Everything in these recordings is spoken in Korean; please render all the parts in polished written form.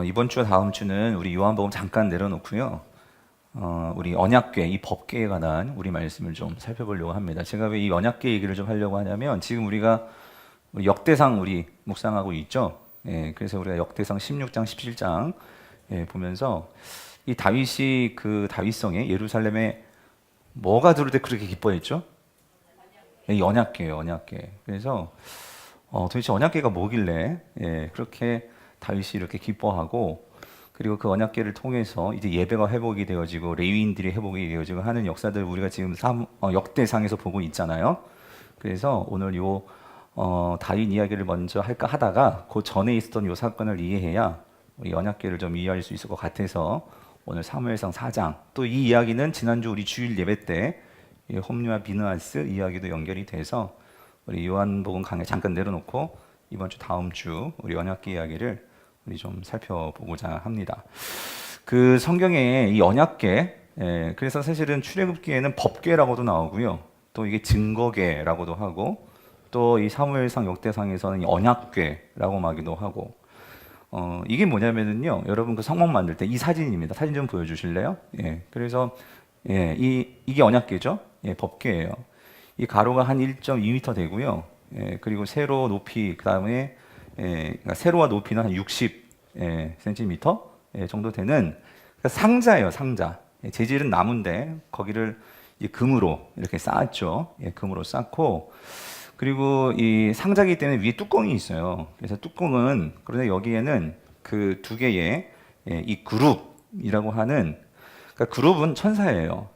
이번 주와 다음 주는 우리 요한복음 잠깐 내려놓고요. 우리 언약궤, 이 법궤에 관한 우리 말씀을 좀 살펴보려고 합니다. 제가 왜 이 언약궤 얘기를 좀 하려고 하냐면 지금 우리가 역대상 우리 묵상하고 있죠. 예, 그래서 우리가 역대상 16장, 17장 보면서 이 다윗이 그 다윗성에 예루살렘에 뭐가 들어올 때 그렇게 기뻐했죠? 이 언약궤예요, 언약궤. 그래서 도대체 언약궤가 뭐길래 그렇게 다윗이 이렇게 기뻐하고, 그리고 그 언약궤를 통해서 이제 예배가 회복이 되어지고 레위인들이 회복이 되어지고 하는 역사들 우리가 지금 역대상에서 보고 있잖아요. 그래서 오늘 요 다윗 이야기를 먼저 할까 하다가 그 전에 있었던 요 사건을 이해해야 우리 언약궤를 좀 이해할 수 있을 것 같아서 오늘 사무엘상 4장, 또 이 이야기는 지난주 우리 주일 예배 때 홈리와 비느하스 이야기도 연결이 돼서 우리 요한복음 강해 잠깐 내려놓고 이번 주 다음 주 우리 언약궤 이야기를 우리 좀 살펴보고자 합니다. 그 성경에 이 언약궤, 그래서 사실은 출애굽기에는 법궤라고도 나오고요, 또 이게 증거궤라고도 하고, 또 이 사무엘상 역대상에서는 이 언약궤라고 말하기도 하고, 이게 뭐냐면은요, 여러분 그 성막 만들 때 이 사진입니다. 사진 좀 보여주실래요? 그래서 이게 언약궤죠. 법궤예요. 이 가로가 한 1.2m 되고요. 그리고 세로 높이, 그 다음에 그러니까 세로와 높이는 한 60cm 정도 되는 그러니까 상자예요, 상자. 재질은 나무인데 거기를 이 금으로 이렇게 쌓았죠. 금으로 쌓고, 그리고 이 상자이기 때문에 위에 뚜껑이 있어요. 그래서 뚜껑은, 그런데 여기에는 그 두 개의 이 그룹이라고 하는, 그러니까 그룹은 천사예요.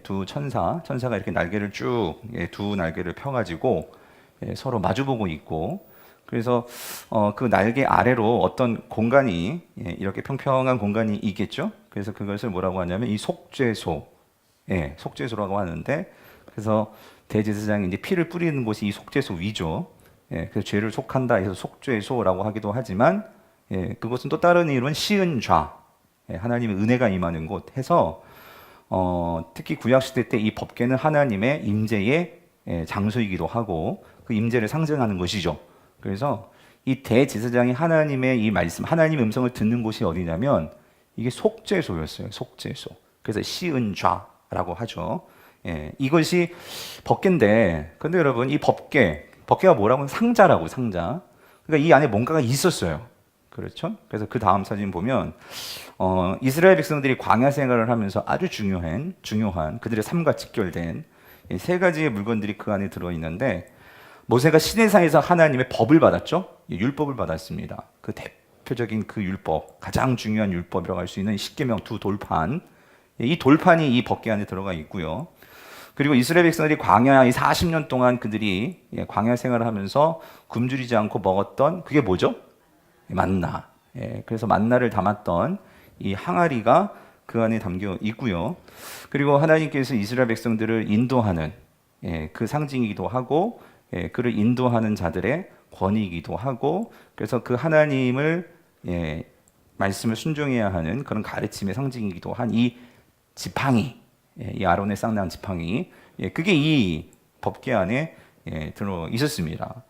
두 천사가 이렇게 날개를 쭉, 두 날개를 펴가지고 서로 마주보고 있고, 그래서 그 날개 아래로 어떤 공간이, 이렇게 평평한 공간이 있겠죠. 그래서 그것을 뭐라고 하냐면 이 속죄소, 속죄소라고 하는데, 그래서 대제사장이 이제 피를 뿌리는 곳이 이 속죄소 위죠. 그래서 죄를 속한다 해서 속죄소라고 하기도 하지만, 그것은 또 다른 이름은 시은좌, 하나님의 은혜가 임하는 곳 해서, 특히 구약 시대 때 이 법궤는 하나님의 임재의 장소이기도 하고 그 임재를 상징하는 것이죠. 그래서 이 대제사장이 하나님의 이 말씀, 하나님의 음성을 듣는 곳이 어디냐면 이게 속죄소였어요. 속죄소. 그래서 시은좌라고 하죠. 이것이 법궤인데, 근데 여러분 이 법궤가 뭐라고 하면 상자라고, 상자. 그러니까 이 안에 뭔가가 있었어요. 그렇죠? 그래서 그 다음 사진 보면 이스라엘 백성들이 광야 생활을 하면서 아주 중요한 그들의 삶과 직결된 세 가지의 물건들이 그 안에 들어있는데, 모세가 시내산에서 하나님의 법을 받았죠. 율법을 받았습니다. 그 대표적인 그 율법, 가장 중요한 율법이라고 할 수 있는 십계명 두 돌판, 이 돌판이 이 법궤 안에 들어가 있고요. 그리고 이스라엘 백성들이 광야에 40년 동안 그들이 광야 생활을 하면서 굶주리지 않고 먹었던 그게 뭐죠? 만나. 그래서 만나를 담았던 이 항아리가 그 안에 담겨 있고요. 그리고 하나님께서 이스라엘 백성들을 인도하는 그 상징이기도 하고, 그를 인도하는 자들의 권위이기도 하고, 그래서 그 하나님을 말씀을 순종해야 하는 그런 가르침의 상징이기도 한 이 지팡이, 이 아론의 쌍난 지팡이, 그게 이 법궤 안에 들어 있었습니다.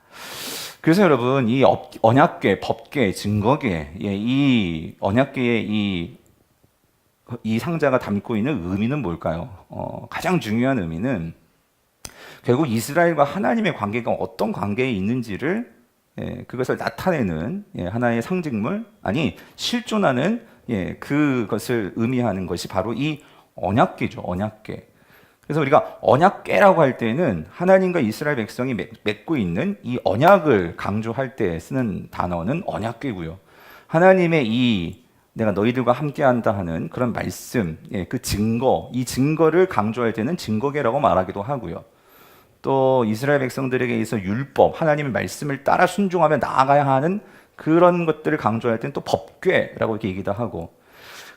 그래서 여러분 이 언약궤, 법궤, 증거궤, 이 언약궤의 이 상자가 담고 있는 의미는 뭘까요? 가장 중요한 의미는 결국 이스라엘과 하나님의 관계가 어떤 관계에 있는지를 그것을 나타내는 하나의 상징물, 아니 실존하는 그것을 의미하는 것이 바로 이 언약궤죠. 언약궤. 그래서 우리가 언약궤라고 할 때는 하나님과 이스라엘 백성이 맺고 있는 이 언약을 강조할 때 쓰는 단어는 언약궤고요. 하나님의 이 내가 너희들과 함께한다 하는 그런 말씀, 그 증거, 이 증거를 강조할 때는 증거궤라고 말하기도 하고요. 또 이스라엘 백성들에게 있어 율법, 하나님의 말씀을 따라 순종하며 나아가야 하는 그런 것들을 강조할 때는 또 법궤라고 이렇게 얘기도 하고.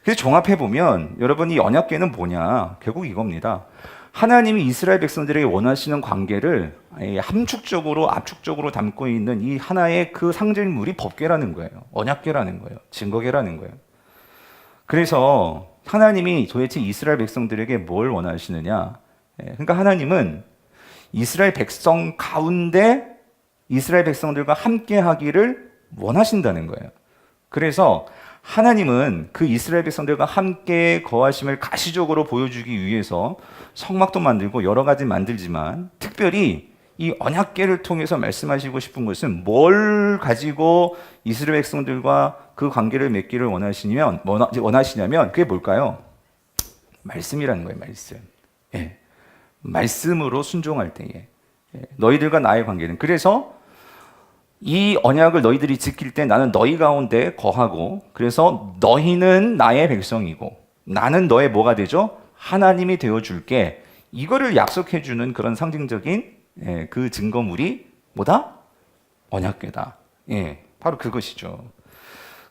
그래서 종합해 보면 여러분 이 언약궤는 뭐냐? 결국 이겁니다. 하나님이 이스라엘 백성들에게 원하시는 관계를 함축적으로 압축적으로 담고 있는 이 하나의 그 상징물이 법궤라는 거예요. 언약궤라는 거예요. 증거궤라는 거예요. 그래서 하나님이 도대체 이스라엘 백성들에게 뭘 원하시느냐? 그러니까 하나님은 이스라엘 백성 가운데 이스라엘 백성들과 함께 하기를 원하신다는 거예요. 그래서 하나님은 그 이스라엘 백성들과 함께 거하심을 가시적으로 보여주기 위해서 성막도 만들고 여러 가지 만들지만 특별히 이 언약궤를 통해서 말씀하시고 싶은 것은 뭘 가지고 이스라엘 백성들과 그 관계를 맺기를 원하시냐면 그게 뭘까요? 말씀이라는 거예요. 말씀. 예. 말씀으로 순종할 때에 너희들과 나의 관계는, 그래서 이 언약을 너희들이 지킬 때 나는 너희 가운데 거하고, 그래서 너희는 나의 백성이고 나는 너의 뭐가 되죠? 하나님이 되어줄게. 이거를 약속해주는 그런 상징적인 그 증거물이 뭐다? 언약궤다. 바로 그것이죠.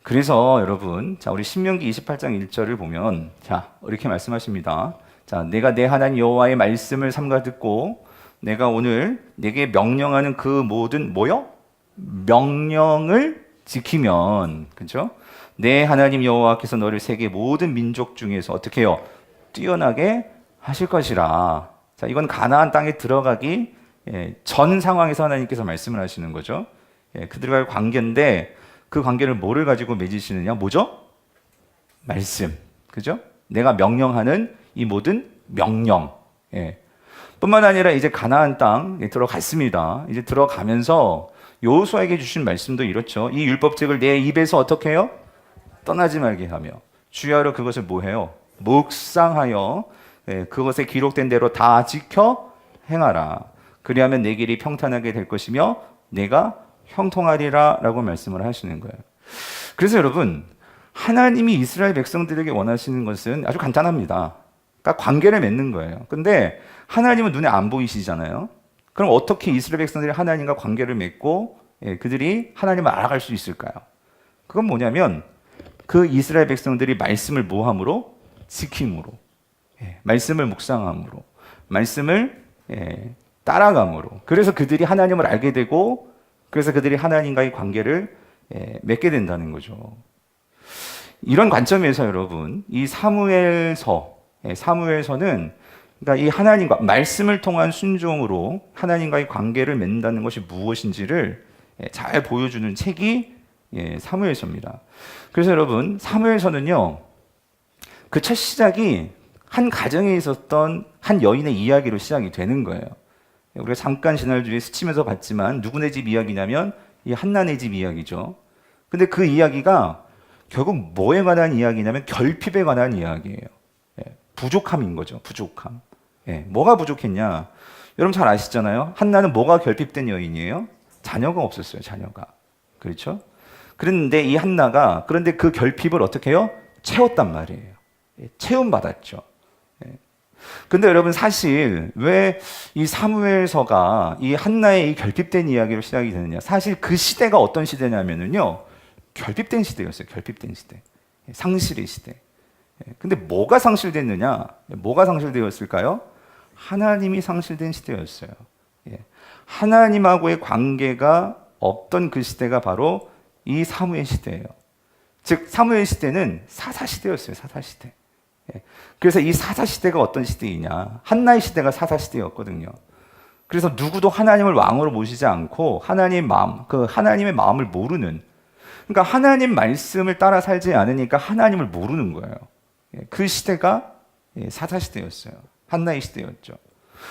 그래서 여러분, 자, 우리 신명기 28장 1절을 보면, 자, 이렇게 말씀하십니다. 자, 내가 내 하나님 여호와의 말씀을 삼가 듣고 내가 오늘 내게 명령하는 그 모든 뭐요? 명령을 지키면, 그죠? 내 하나님 여호와께서 너를 세계 모든 민족 중에서 어떻게 해요? 뛰어나게 하실 것이라. 자, 이건 가나안 땅에 들어가기 전 상황에서 하나님께서 말씀을 하시는 거죠. 그들과의 관계인데 그 관계를 뭐를 가지고 맺으시느냐? 뭐죠? 말씀. 그죠? 내가 명령하는 이 모든 명령. 뿐만 아니라 이제 가나안 땅에 들어갔습니다. 이제 들어가면서 여호수아에게 주신 말씀도 이렇죠. 이 율법책을 내 입에서 어떻게 해요? 떠나지 말게 하며 주야로 그것을 뭐 해요? 묵상하여 그것에 기록된 대로 다 지켜 행하라. 그리하면 내 길이 평탄하게 될 것이며 내가 형통하리라 라고 말씀을 하시는 거예요. 그래서 여러분, 하나님이 이스라엘 백성들에게 원하시는 것은 아주 간단합니다. 그러니까 관계를 맺는 거예요. 근데 하나님은 눈에 안 보이시잖아요. 그럼 어떻게 이스라엘 백성들이 하나님과 관계를 맺고 그들이 하나님을 알아갈 수 있을까요? 그건 뭐냐면 그 이스라엘 백성들이 말씀을 뭐함으로? 지킴으로, 말씀을 묵상함으로, 말씀을 따라감으로. 그래서 그들이 하나님을 알게 되고, 그래서 그들이 하나님과의 관계를 맺게 된다는 거죠. 이런 관점에서 여러분, 이 사무엘서는 그러니까 이 하나님과 말씀을 통한 순종으로 하나님과의 관계를 맺는다는 것이 무엇인지를 잘 보여주는 책이 사무엘서입니다. 그래서 여러분, 사무엘서는요, 그 첫 시작이 한 가정에 있었던 한 여인의 이야기로 시작이 되는 거예요. 우리가 잠깐 지난주에 스치면서 봤지만 누구네 집 이야기냐면 이 한나네 집 이야기죠. 근데 그 이야기가 결국 뭐에 관한 이야기냐면 결핍에 관한 이야기예요. 부족함인 거죠. 부족함. 뭐가 부족했냐? 여러분 잘 아시잖아요. 한나는 뭐가 결핍된 여인이에요? 자녀가 없었어요. 자녀가. 그렇죠? 그런데 이 한나가 그런데 그 결핍을 어떻게 해요? 채웠단 말이에요. 채움받았죠. 근데 여러분 사실 왜 이 사무엘서가 이 한나의 이 결핍된 이야기로 시작이 되느냐? 사실 그 시대가 어떤 시대냐면은요. 결핍된 시대였어요. 결핍된 시대. 상실의 시대. 근데 뭐가 상실됐느냐? 뭐가 상실되었을까요? 하나님이 상실된 시대였어요. 하나님하고의 관계가 없던 그 시대가 바로 이 사무엘 시대예요. 즉 사무엘 시대는 사사 시대였어요. 사사 시대. 그래서 이 사사 시대가 어떤 시대이냐? 한나의 시대가 사사 시대였거든요. 그래서 누구도 하나님을 왕으로 모시지 않고 하나님의 마음을 모르는, 그러니까 하나님 말씀을 따라 살지 않으니까 하나님을 모르는 거예요. 그 시대가 사사 시대였어요. 한나의 시대였죠.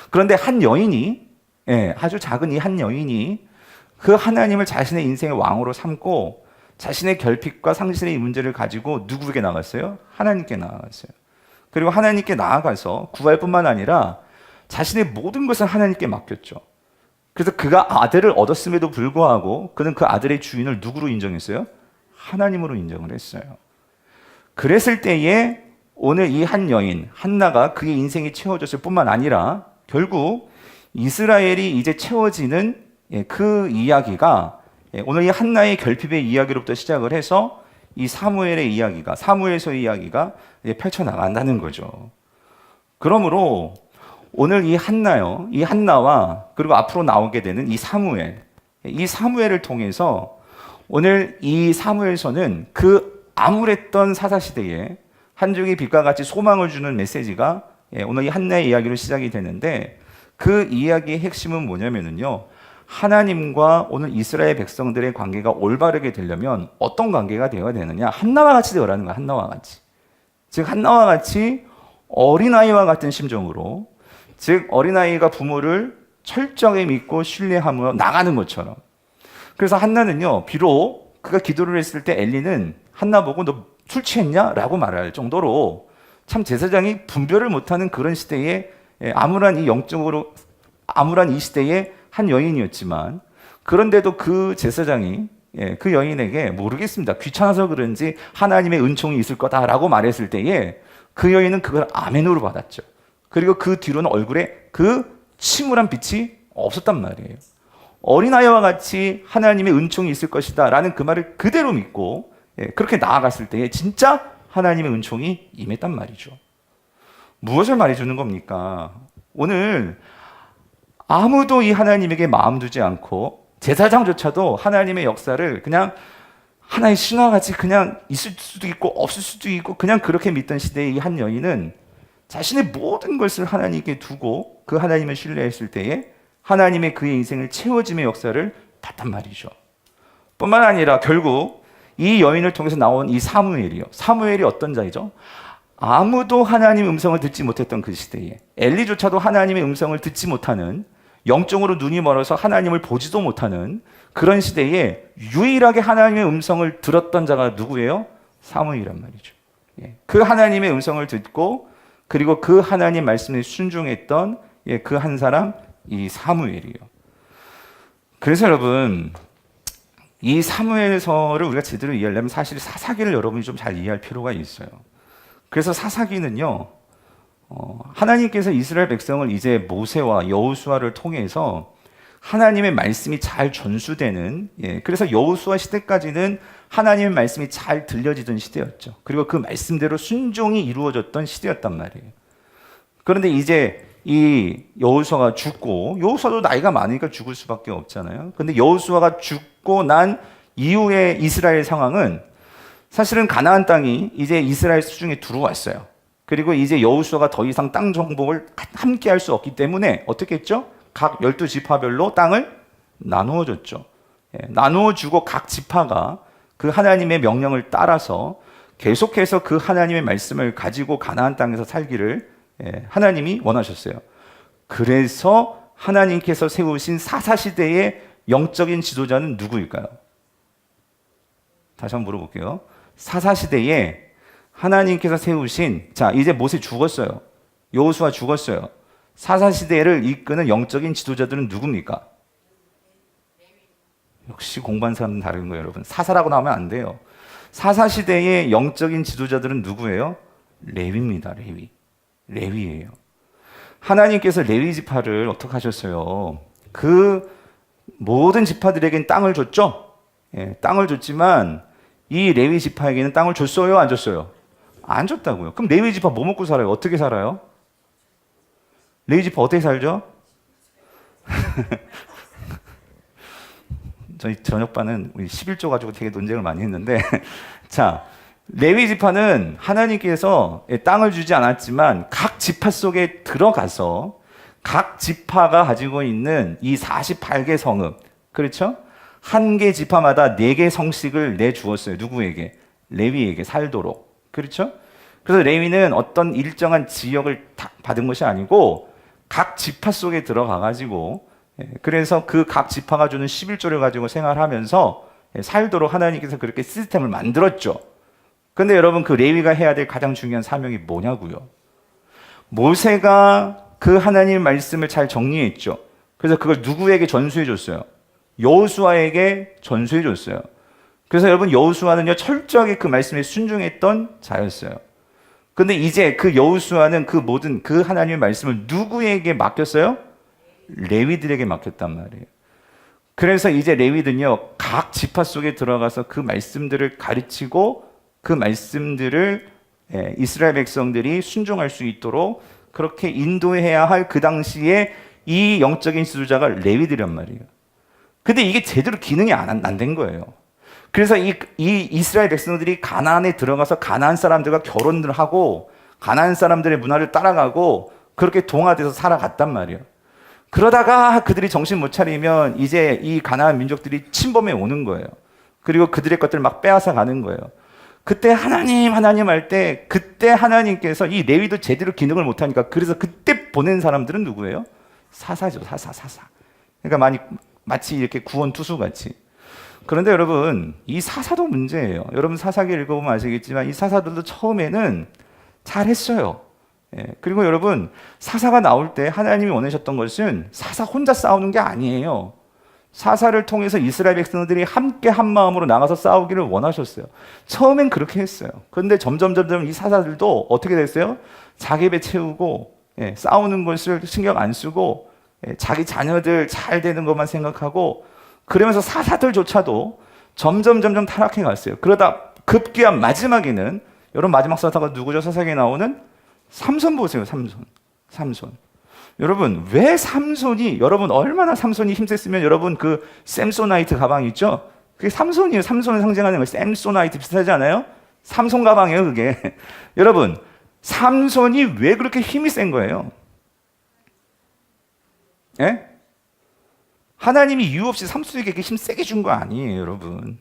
그런데 한 여인이, 아주 작은 이 한 여인이 그 하나님을 자신의 인생의 왕으로 삼고 자신의 결핍과 상실의 문제를 가지고 누구에게 나갔어요? 하나님께 나아갔어요. 그리고 하나님께 나아가서 구할 뿐만 아니라 자신의 모든 것을 하나님께 맡겼죠. 그래서 그가 아들을 얻었음에도 불구하고 그는 그 아들의 주인을 누구로 인정했어요? 하나님으로 인정을 했어요. 그랬을 때에 오늘 이 한 여인, 한나가 그의 인생이 채워졌을 뿐만 아니라 결국 이스라엘이 이제 채워지는 그 이야기가 오늘 이 한나의 결핍의 이야기로부터 시작을 해서 이 사무엘의 이야기가, 사무엘서의 이야기가 펼쳐나간다는 거죠. 그러므로 오늘 이 한나와 그리고 앞으로 나오게 되는 이 사무엘을 통해서 오늘 이 사무엘서는 그 암울했던 사사시대에 한 줄기 빛과 같이 소망을 주는 메시지가 오늘 이 한나의 이야기로 시작이 되는데 그 이야기의 핵심은 뭐냐면요. 하나님과 오늘 이스라엘 백성들의 관계가 올바르게 되려면 어떤 관계가 되어야 되느냐? 한나와 같이 되어라는 거야. 한나와 같이. 즉 한나와 같이 어린아이와 같은 심정으로, 즉 어린아이가 부모를 철저하게 믿고 신뢰하며 나가는 것처럼. 그래서 한나는요, 비록 그가 기도를 했을 때 엘리는 한나 보고 너 술 취했냐? 라고 말할 정도로 참 제사장이 분별을 못하는 그런 시대에 암울한 이 시대의 한 여인이었지만, 그런데도 그 제사장이 그 여인에게 모르겠습니다, 귀찮아서 그런지 하나님의 은총이 있을 거다라고 말했을 때에 그 여인은 그걸 아멘으로 받았죠. 그리고 그 뒤로는 얼굴에 그 침울한 빛이 없었단 말이에요. 어린아이와 같이 하나님의 은총이 있을 것이다 라는 그 말을 그대로 믿고 그렇게 나아갔을 때에 진짜 하나님의 은총이 임했단 말이죠. 무엇을 말해주는 겁니까? 오늘 아무도 이 하나님에게 마음 두지 않고 제사장조차도 하나님의 역사를 그냥 하나의 신화같이 그냥 있을 수도 있고 없을 수도 있고 그냥 그렇게 믿던 시대의 이 한 여인은 자신의 모든 것을 하나님께 두고 그 하나님을 신뢰했을 때에 하나님의 그의 인생을 채워짐의 역사를 봤단 말이죠. 뿐만 아니라 결국 이 여인을 통해서 나온 이 사무엘이요. 사무엘이 어떤 자이죠? 아무도 하나님의 음성을 듣지 못했던 그 시대에 엘리조차도 하나님의 음성을 듣지 못하는, 영적으로 눈이 멀어서 하나님을 보지도 못하는 그런 시대에 유일하게 하나님의 음성을 들었던 자가 누구예요? 사무엘이란 말이죠. 그 하나님의 음성을 듣고 그리고 그 하나님 말씀에 순종했던 그 한 사람, 이 사무엘이요. 그래서 여러분, 이 사무엘서를 우리가 제대로 이해하려면 사실 사사기를 여러분이 좀 잘 이해할 필요가 있어요. 그래서 사사기는요, 하나님께서 이스라엘 백성을 이제 모세와 여호수아를 통해서 하나님의 말씀이 잘 전수되는, 그래서 여호수아 시대까지는 하나님의 말씀이 잘 들려지던 시대였죠. 그리고 그 말씀대로 순종이 이루어졌던 시대였단 말이에요. 그런데 이제 이 여호수아가 죽고, 여호수아도 나이가 많으니까 죽을 수밖에 없잖아요. 근데 여호수아가 죽고 난 이후의 이스라엘 상황은 사실은 가나안 땅이 이제 이스라엘 수중에 들어왔어요. 그리고 이제 여호수아가 더 이상 땅 정복을 함께 할 수 없기 때문에 어떻게 했죠? 각 12지파별로 땅을 나누어 줬죠. 나누어 주고 각 지파가 그 하나님의 명령을 따라서 계속해서 그 하나님의 말씀을 가지고 가나안 땅에서 살기를 하나님이 원하셨어요. 그래서 하나님께서 세우신 사사시대의 영적인 지도자는 누구일까요? 다시 한번 물어볼게요. 사사시대에 하나님께서 세우신, 자, 이제 모세 죽었어요. 여호수아 죽었어요. 사사시대를 이끄는 영적인 지도자들은 누굽니까? 역시 공부한 사람은 다른 거예요, 여러분. 사사라고 나오면 안 돼요. 사사시대의 영적인 지도자들은 누구예요? 레위입니다, 레위. 레위예요. 하나님께서 레위 지파를 어떻게 하셨어요? 그 모든 지파들에겐 땅을 줬죠? 땅을 줬지만 이 레위 지파에게는 땅을 줬어요? 안 줬어요? 안 줬다고요. 그럼 레위 지파 뭐 먹고 살아요? 어떻게 살아요? 레위 지파 어떻게 살죠? 저희 저녁반은 우리 11조 가지고 되게 논쟁을 많이 했는데 자, 레위 지파는 하나님께서 땅을 주지 않았지만 각 지파 속에 들어가서 각 지파가 가지고 있는 이 48개 성읍, 그렇죠? 한 개 지파마다 4개 성씩을 내주었어요. 누구에게? 레위에게 살도록. 그렇죠? 그래서 레위는 어떤 일정한 지역을 받은 것이 아니고 각 지파 속에 들어가 가지고, 그래서 그 각 지파가 주는 11조를 가지고 생활하면서 살도록 하나님께서 그렇게 시스템을 만들었죠. 근데 여러분, 그 레위가 해야 될 가장 중요한 사명이 뭐냐고요? 모세가 그 하나님의 말씀을 잘 정리했죠. 그래서 그걸 누구에게 전수해 줬어요? 여호수아에게 전수해 줬어요. 그래서 여러분, 여호수아는요 철저하게 그 말씀에 순종했던 자였어요. 근데 이제 그 여호수아는 그 모든 그 하나님의 말씀을 누구에게 맡겼어요? 레위들에게 맡겼단 말이에요. 그래서 이제 레위들은요 각 지파 속에 들어가서 그 말씀들을 가르치고 그 말씀들을 이스라엘 백성들이 순종할 수 있도록 그렇게 인도해야 할 그 당시에 이 영적인 지도자가 레위들이란 말이에요. 근데 이게 제대로 기능이 안 된 거예요. 그래서 이 이스라엘 백성들이 가나안에 들어가서 가나안 사람들과 결혼을 하고 가나안 사람들의 문화를 따라가고 그렇게 동화돼서 살아갔단 말이에요. 그러다가 그들이 정신 못 차리면 이제 이 가나안 민족들이 침범해 오는 거예요. 그리고 그들의 것들을 막 빼앗아 가는 거예요. 그때 하나님 할 때 그때 하나님께서 이 레위도 제대로 기능을 못 하니까 그래서 그때 보낸 사람들은 누구예요? 사사죠. 사사. 그러니까 마치 이렇게 구원투수 같이. 그런데 여러분, 이 사사도 문제예요. 여러분 사사기 읽어보면 아시겠지만 이 사사들도 처음에는 잘했어요. 예. 그리고 여러분, 사사가 나올 때 하나님이 원하셨던 것은 사사 혼자 싸우는 게 아니에요. 사사를 통해서 이스라엘 백성들이 함께 한 마음으로 나가서 싸우기를 원하셨어요. 처음엔 그렇게 했어요. 그런데 점점 이 사사들도 어떻게 됐어요? 자기 배 채우고 싸우는 것을 신경 안 쓰고 자기 자녀들 잘 되는 것만 생각하고 그러면서 사사들조차도 점점 타락해 갔어요. 그러다 급기야 마지막에는 여러분 마지막 사사가 누구죠? 사사기에 나오는 삼손 보세요. 삼손. 여러분 왜 삼손이 여러분 얼마나 삼손이 힘셌으면 여러분 그 샘소나이트 가방 있죠? 그게 삼손이에요. 삼손을 상징하는 거예요. 샘소나이트 비슷하지 않아요? 삼손 가방이에요 그게. 여러분 삼손이 왜 그렇게 힘이 센 거예요? 예? 하나님이 이유 없이 삼손에게 힘 세게 준 거 아니에요 여러분.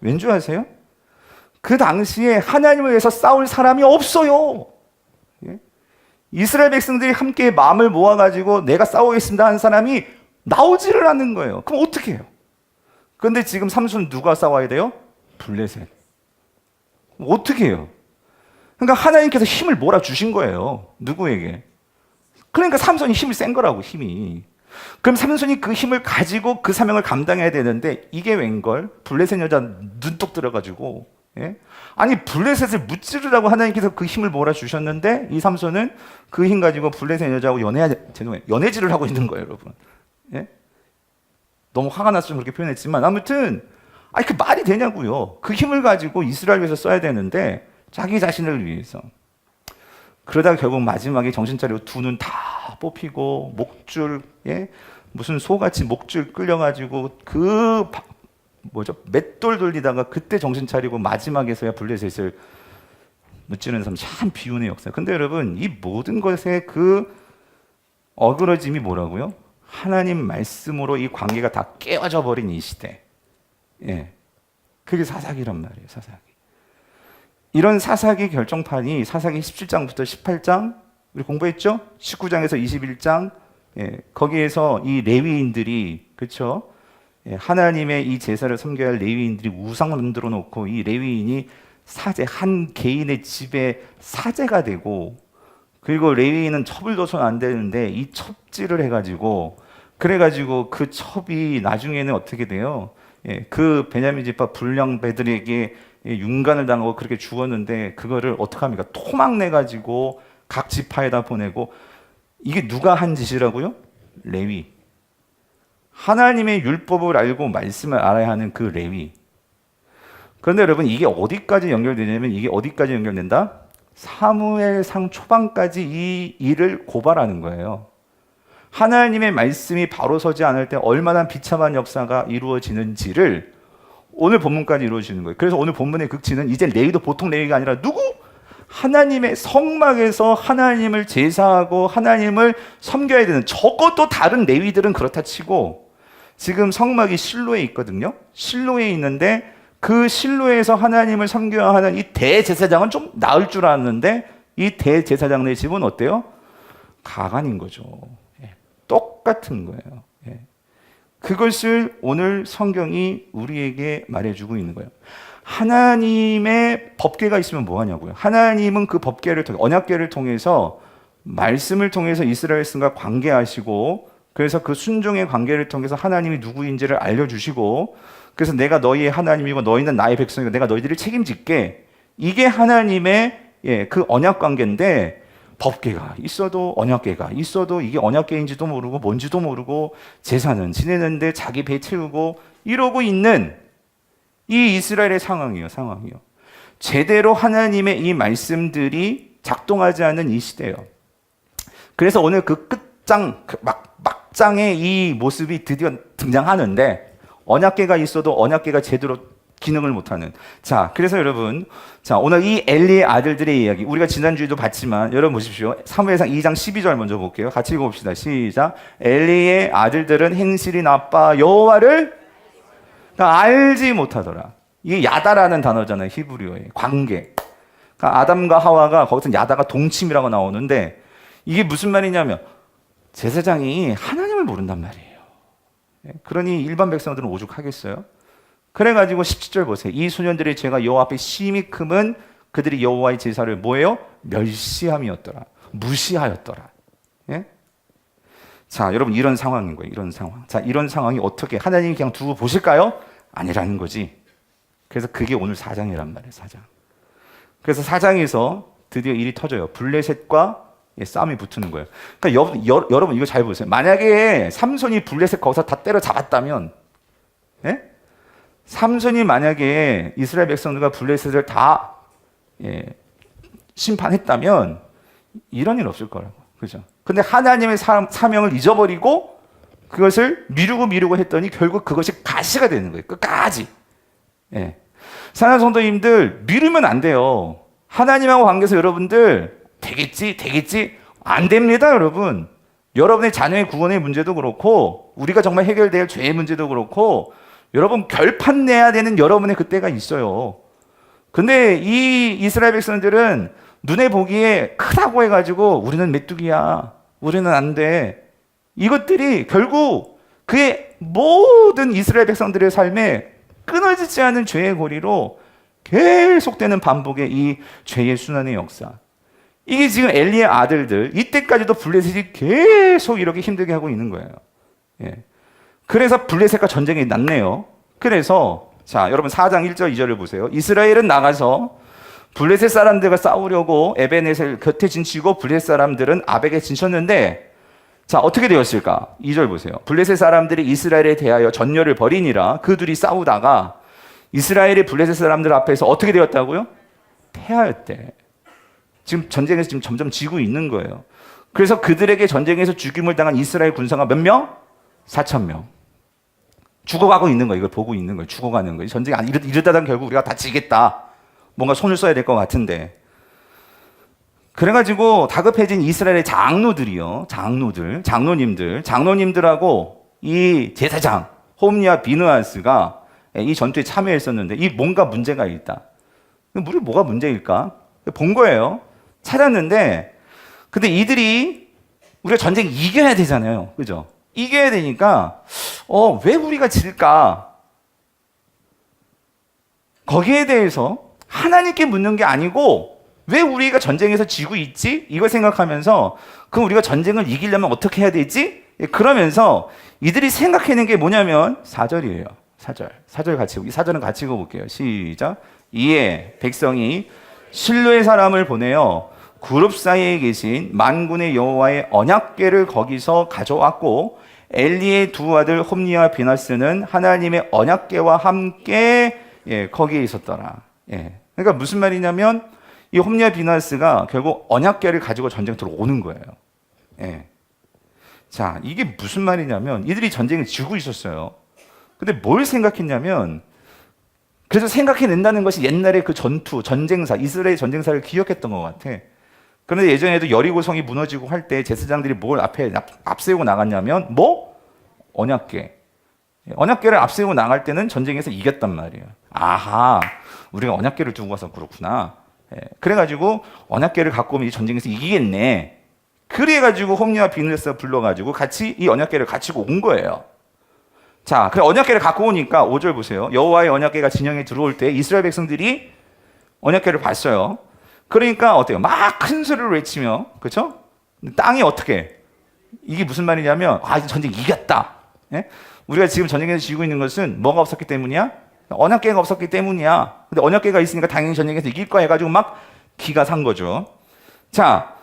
왠 줄 아세요? 그 당시에 하나님을 위해서 싸울 사람이 없어요. 예? 이스라엘 백성들이 함께 마음을 모아가지고 내가 싸우겠습니다 한 사람이 나오지를 않는 거예요. 그럼 어떻게 해요? 그런데 지금 삼손 누가 싸워야 돼요? 블레셋. 어떻게 해요? 그러니까 하나님께서 힘을 몰아주신 거예요. 누구에게? 그러니까 삼손이 힘이 센 거라고, 힘이. 그럼 삼손이 그 힘을 가지고 그 사명을 감당해야 되는데 이게 웬걸? 블레셋 여자 눈독 들어가지고 아니 블레셋을 무찌르라고 하나님께서 그 힘을 몰아주셨는데 이 삼손은 그 힘 가지고 블레셋 여자하고 연애질을 하고 있는 거예요 여러분. 너무 화가 나서 좀 그렇게 표현했지만 아무튼 아니 그 말이 되냐고요. 그 힘을 가지고 이스라엘 위해서 써야 되는데 자기 자신을 위해서. 그러다가 결국 마지막에 정신 차리고 두 눈 다 뽑히고 목줄 무슨 소같이 목줄 끌려가지고 맷돌 돌리다가 그때 정신 차리고 마지막에서야 블레셋을 무찌르는 사람 참 비운의 역사. 근데 여러분 이 모든 것의 그 어그러짐이 뭐라고요? 하나님 말씀으로 이 관계가 다 깨어져 버린 이 시대. 그게 사사기란 말이에요. 사사기. 이런 사사기 결정판이 사사기 17장부터 18장 우리 공부했죠? 19장에서 21장 거기에서 이 레위인들이 그렇죠? 하나님의 이 제사를 섬겨야 할 레위인들이 우상을 만들어 놓고 이 레위인이 사제 한 개인의 집에 사제가 되고 그리고 레위인은 첩을 둬서는 안 되는데 이 첩질을 해가지고 그래가지고 그 첩이 나중에는 어떻게 돼요? 그 베냐민 지파 불량배들에게 윤간을 당하고 그렇게 죽었는데 그거를 어떻게 합니까? 토막 내가지고 각 지파에다 보내고 이게 누가 한 짓이라고요? 레위. 하나님의 율법을 알고 말씀을 알아야 하는 그 레위. 그런데 여러분 이게 어디까지 연결되냐면 이게 어디까지 연결된다? 사무엘상 초반까지 이 일을 고발하는 거예요. 하나님의 말씀이 바로 서지 않을 때 얼마나 비참한 역사가 이루어지는지를 오늘 본문까지 이루어지는 거예요. 그래서 오늘 본문의 극치는 이제 레위도 보통 레위가 아니라 누구? 하나님의 성막에서 하나님을 제사하고 하나님을 섬겨야 되는 적어도 다른 레위들은 그렇다 치고 지금 성막이 실로에 있거든요. 실로에 있는데 그 실로에서 하나님을 섬겨야 하는 이 대제사장은 좀 나을 줄 알았는데 이 대제사장의 집은 어때요? 가관인 거죠. 똑같은 거예요. 그것을 오늘 성경이 우리에게 말해주고 있는 거예요. 하나님의 법궤가 있으면 뭐 하냐고요. 하나님은 그 법궤를 통해 언약궤를 통해서 말씀을 통해서 이스라엘 백성과 관계하시고 그래서 그 순종의 관계를 통해서 하나님이 누구인지를 알려주시고 그래서 내가 너희의 하나님이고 너희는 나의 백성이고 내가 너희들을 책임질게. 이게 하나님의 그 언약 관계인데 법궤가 있어도 언약궤가 있어도 이게 언약궤인지도 모르고 뭔지도 모르고 제사는 지내는데 자기 배 채우고 이러고 있는 이 이스라엘의 상황이에요. 제대로 하나님의 이 말씀들이 작동하지 않는 이 시대예요. 그래서 오늘 그 끝장 막장의 이 모습이 드디어 등장하는데 언약궤가 있어도 언약궤가 제대로 기능을 못하는. 자, 그래서 여러분, 자, 오늘 이 엘리의 아들들의 이야기, 우리가 지난주에도 봤지만, 여러분 보십시오. 사무엘상 2장 12절 먼저 볼게요. 같이 읽어봅시다. 시작. 엘리의 아들들은 행실이 나빠 여호와를 알지 못하더라. 이게 야다라는 단어잖아요. 히브리어의 관계. 그러니까 아담과 하와가 거기서 야다가 동침이라고 나오는데, 이게 무슨 말이냐면 제사장이 하나님을 모른단 말이에요. 그러니 일반 백성들은 오죽하겠어요? 그래가지고 17절 보세요. 이 소년들의 죄가 여호와 앞에 심히 크면 그들이 여호와의 제사를 뭐예요? 멸시함이었더라. 무시하였더라. 예? 자, 여러분 이런 상황인 거예요. 이런 상황. 자, 이런 상황이 어떻게 하나님이 그냥 두고 보실까요? 아니라는 거지. 그래서 그게 오늘 4장이란 말이에요. 4장. 그래서 4장에서 드디어 일이 터져요. 블레셋과 싸움이 붙는 거예요. 그러니까 여러분 이거 잘 보세요. 만약에 삼손이 블레셋 거기서 다 때려 잡았다면, 예? 삼손이 만약에 이스라엘 백성들과 블레셋을 다 심판했다면 이런 일 없을 거라고. 그죠? 근데 하나님의 사명을 잊어버리고 그것을 미루고 했더니 결국 그것이 가시가 되는 거예요. 끝까지. 예. 사랑하는 성도님들, 미루면 안 돼요. 하나님하고 관계에서 여러분들 되겠지? 안 됩니다, 여러분. 여러분의 자녀의 구원의 문제도 그렇고, 우리가 정말 해결될 죄의 문제도 그렇고, 여러분 결판 내야 되는 여러분의 그때가 있어요. 근데 이 이스라엘 백성들은 눈에 보기에 크다고 해가지고 우리는 메뚜기야, 우리는 안 돼. 이것들이 결국 그의 모든 이스라엘 백성들의 삶에 끊어지지 않은 죄의 고리로 계속되는 반복의 이 죄의 순환의 역사. 이게 지금 엘리의 아들들, 이때까지도 블레셋이 계속 이렇게 힘들게 하고 있는 거예요. 예. 그래서 블레셋과 전쟁이 났네요. 그래서 자, 여러분 4장 1절 2절을 보세요. 이스라엘은 나가서 블레셋 사람들과 싸우려고 에벤에셀 곁에 진치고 블레셋 사람들은 아벡에 진쳤는데, 자, 어떻게 되었을까? 2절 보세요. 블레셋 사람들이 이스라엘에 대하여 전열을 벌이니라. 그 둘이 싸우다가 이스라엘이 블레셋 사람들 앞에서 어떻게 되었다고요? 패하였대. 지금 전쟁에서 지금 점점 지고 있는 거예요. 그래서 그들에게 전쟁에서 죽임을 당한 이스라엘 군사가 몇 명? 4,000명. 죽어가고 있는 거예요. 이걸 보고 있는 거예요. 죽어가는 거예요. 전쟁이 이러다가 결국 우리가 다 지겠다. 뭔가 손을 써야 될 것 같은데. 그래가지고 다급해진 이스라엘의 장로님들하고 이 제사장 홈리와 비느하스가 이 전투에 참여했었는데, 이 뭔가 문제가 있다. 우리 뭐가 문제일까? 본 거예요. 찾았는데, 근데 이들이 우리가 전쟁 이겨야 되잖아요. 그죠? 이겨야 되니까 왜 우리가 질까? 거기에 대해서 하나님께 묻는 게 아니고 왜 우리가 전쟁에서 지고 있지? 이걸 생각하면서 그럼 우리가 전쟁을 이기려면 어떻게 해야 되지? 그러면서 이들이 생각해낸 게 뭐냐면 4절이에요. 4절 같이, 이 4절은 같이 읽어볼게요. 시작. 이에 백성이 실로의 사람을 보내어 그룹 사이에 계신 만군의 여호와의 언약궤를 거기서 가져왔고, 엘리의 두 아들 홈리와 비나스는 하나님의 언약궤와 함께 거기에 있었더라. 그러니까 무슨 말이냐면 이 홈리와 비나스가 결국 언약궤를 가지고 전쟁터로 오는 거예요. 자, 이게 무슨 말이냐면 이들이 전쟁을 지고 있었어요. 근데 뭘 생각했냐면, 그래서 생각해낸다는 것이 옛날에 그 전쟁사, 이스라엘 전쟁사를 기억했던 것 같아. 그런데 예전에도 여리고성이 무너지고 할 때 제사장들이 뭘 앞세우고 나갔냐면, 언약궤. 언약궤를 앞세우고 나갈 때는 전쟁에서 이겼단 말이에요. 아하, 우리가 언약궤를 두고 가서 그렇구나. 그래가지고 언약궤를 갖고 오면 이 전쟁에서 이기겠네. 그래가지고 홈리와 비느하스가 불러가지고 같이 이 언약궤를 가지고 온 거예요. 자, 그래 언약궤를 갖고 오니까 5절 보세요. 여호와의 언약궤가 진영에 들어올 때 이스라엘 백성들이 언약궤를 봤어요. 그러니까 어때요? 막 큰 소리를 외치며, 그렇죠? 땅이 어떻게? 이게 무슨 말이냐면, 이 전쟁 이겼다. 우리가 지금 전쟁에서 지고 있는 것은 뭐가 없었기 때문이야? 언약궤가 없었기 때문이야. 근데 언약궤가 있으니까 당연히 전쟁에서 이길 거야 해가지고 막 기가 산 거죠. 자,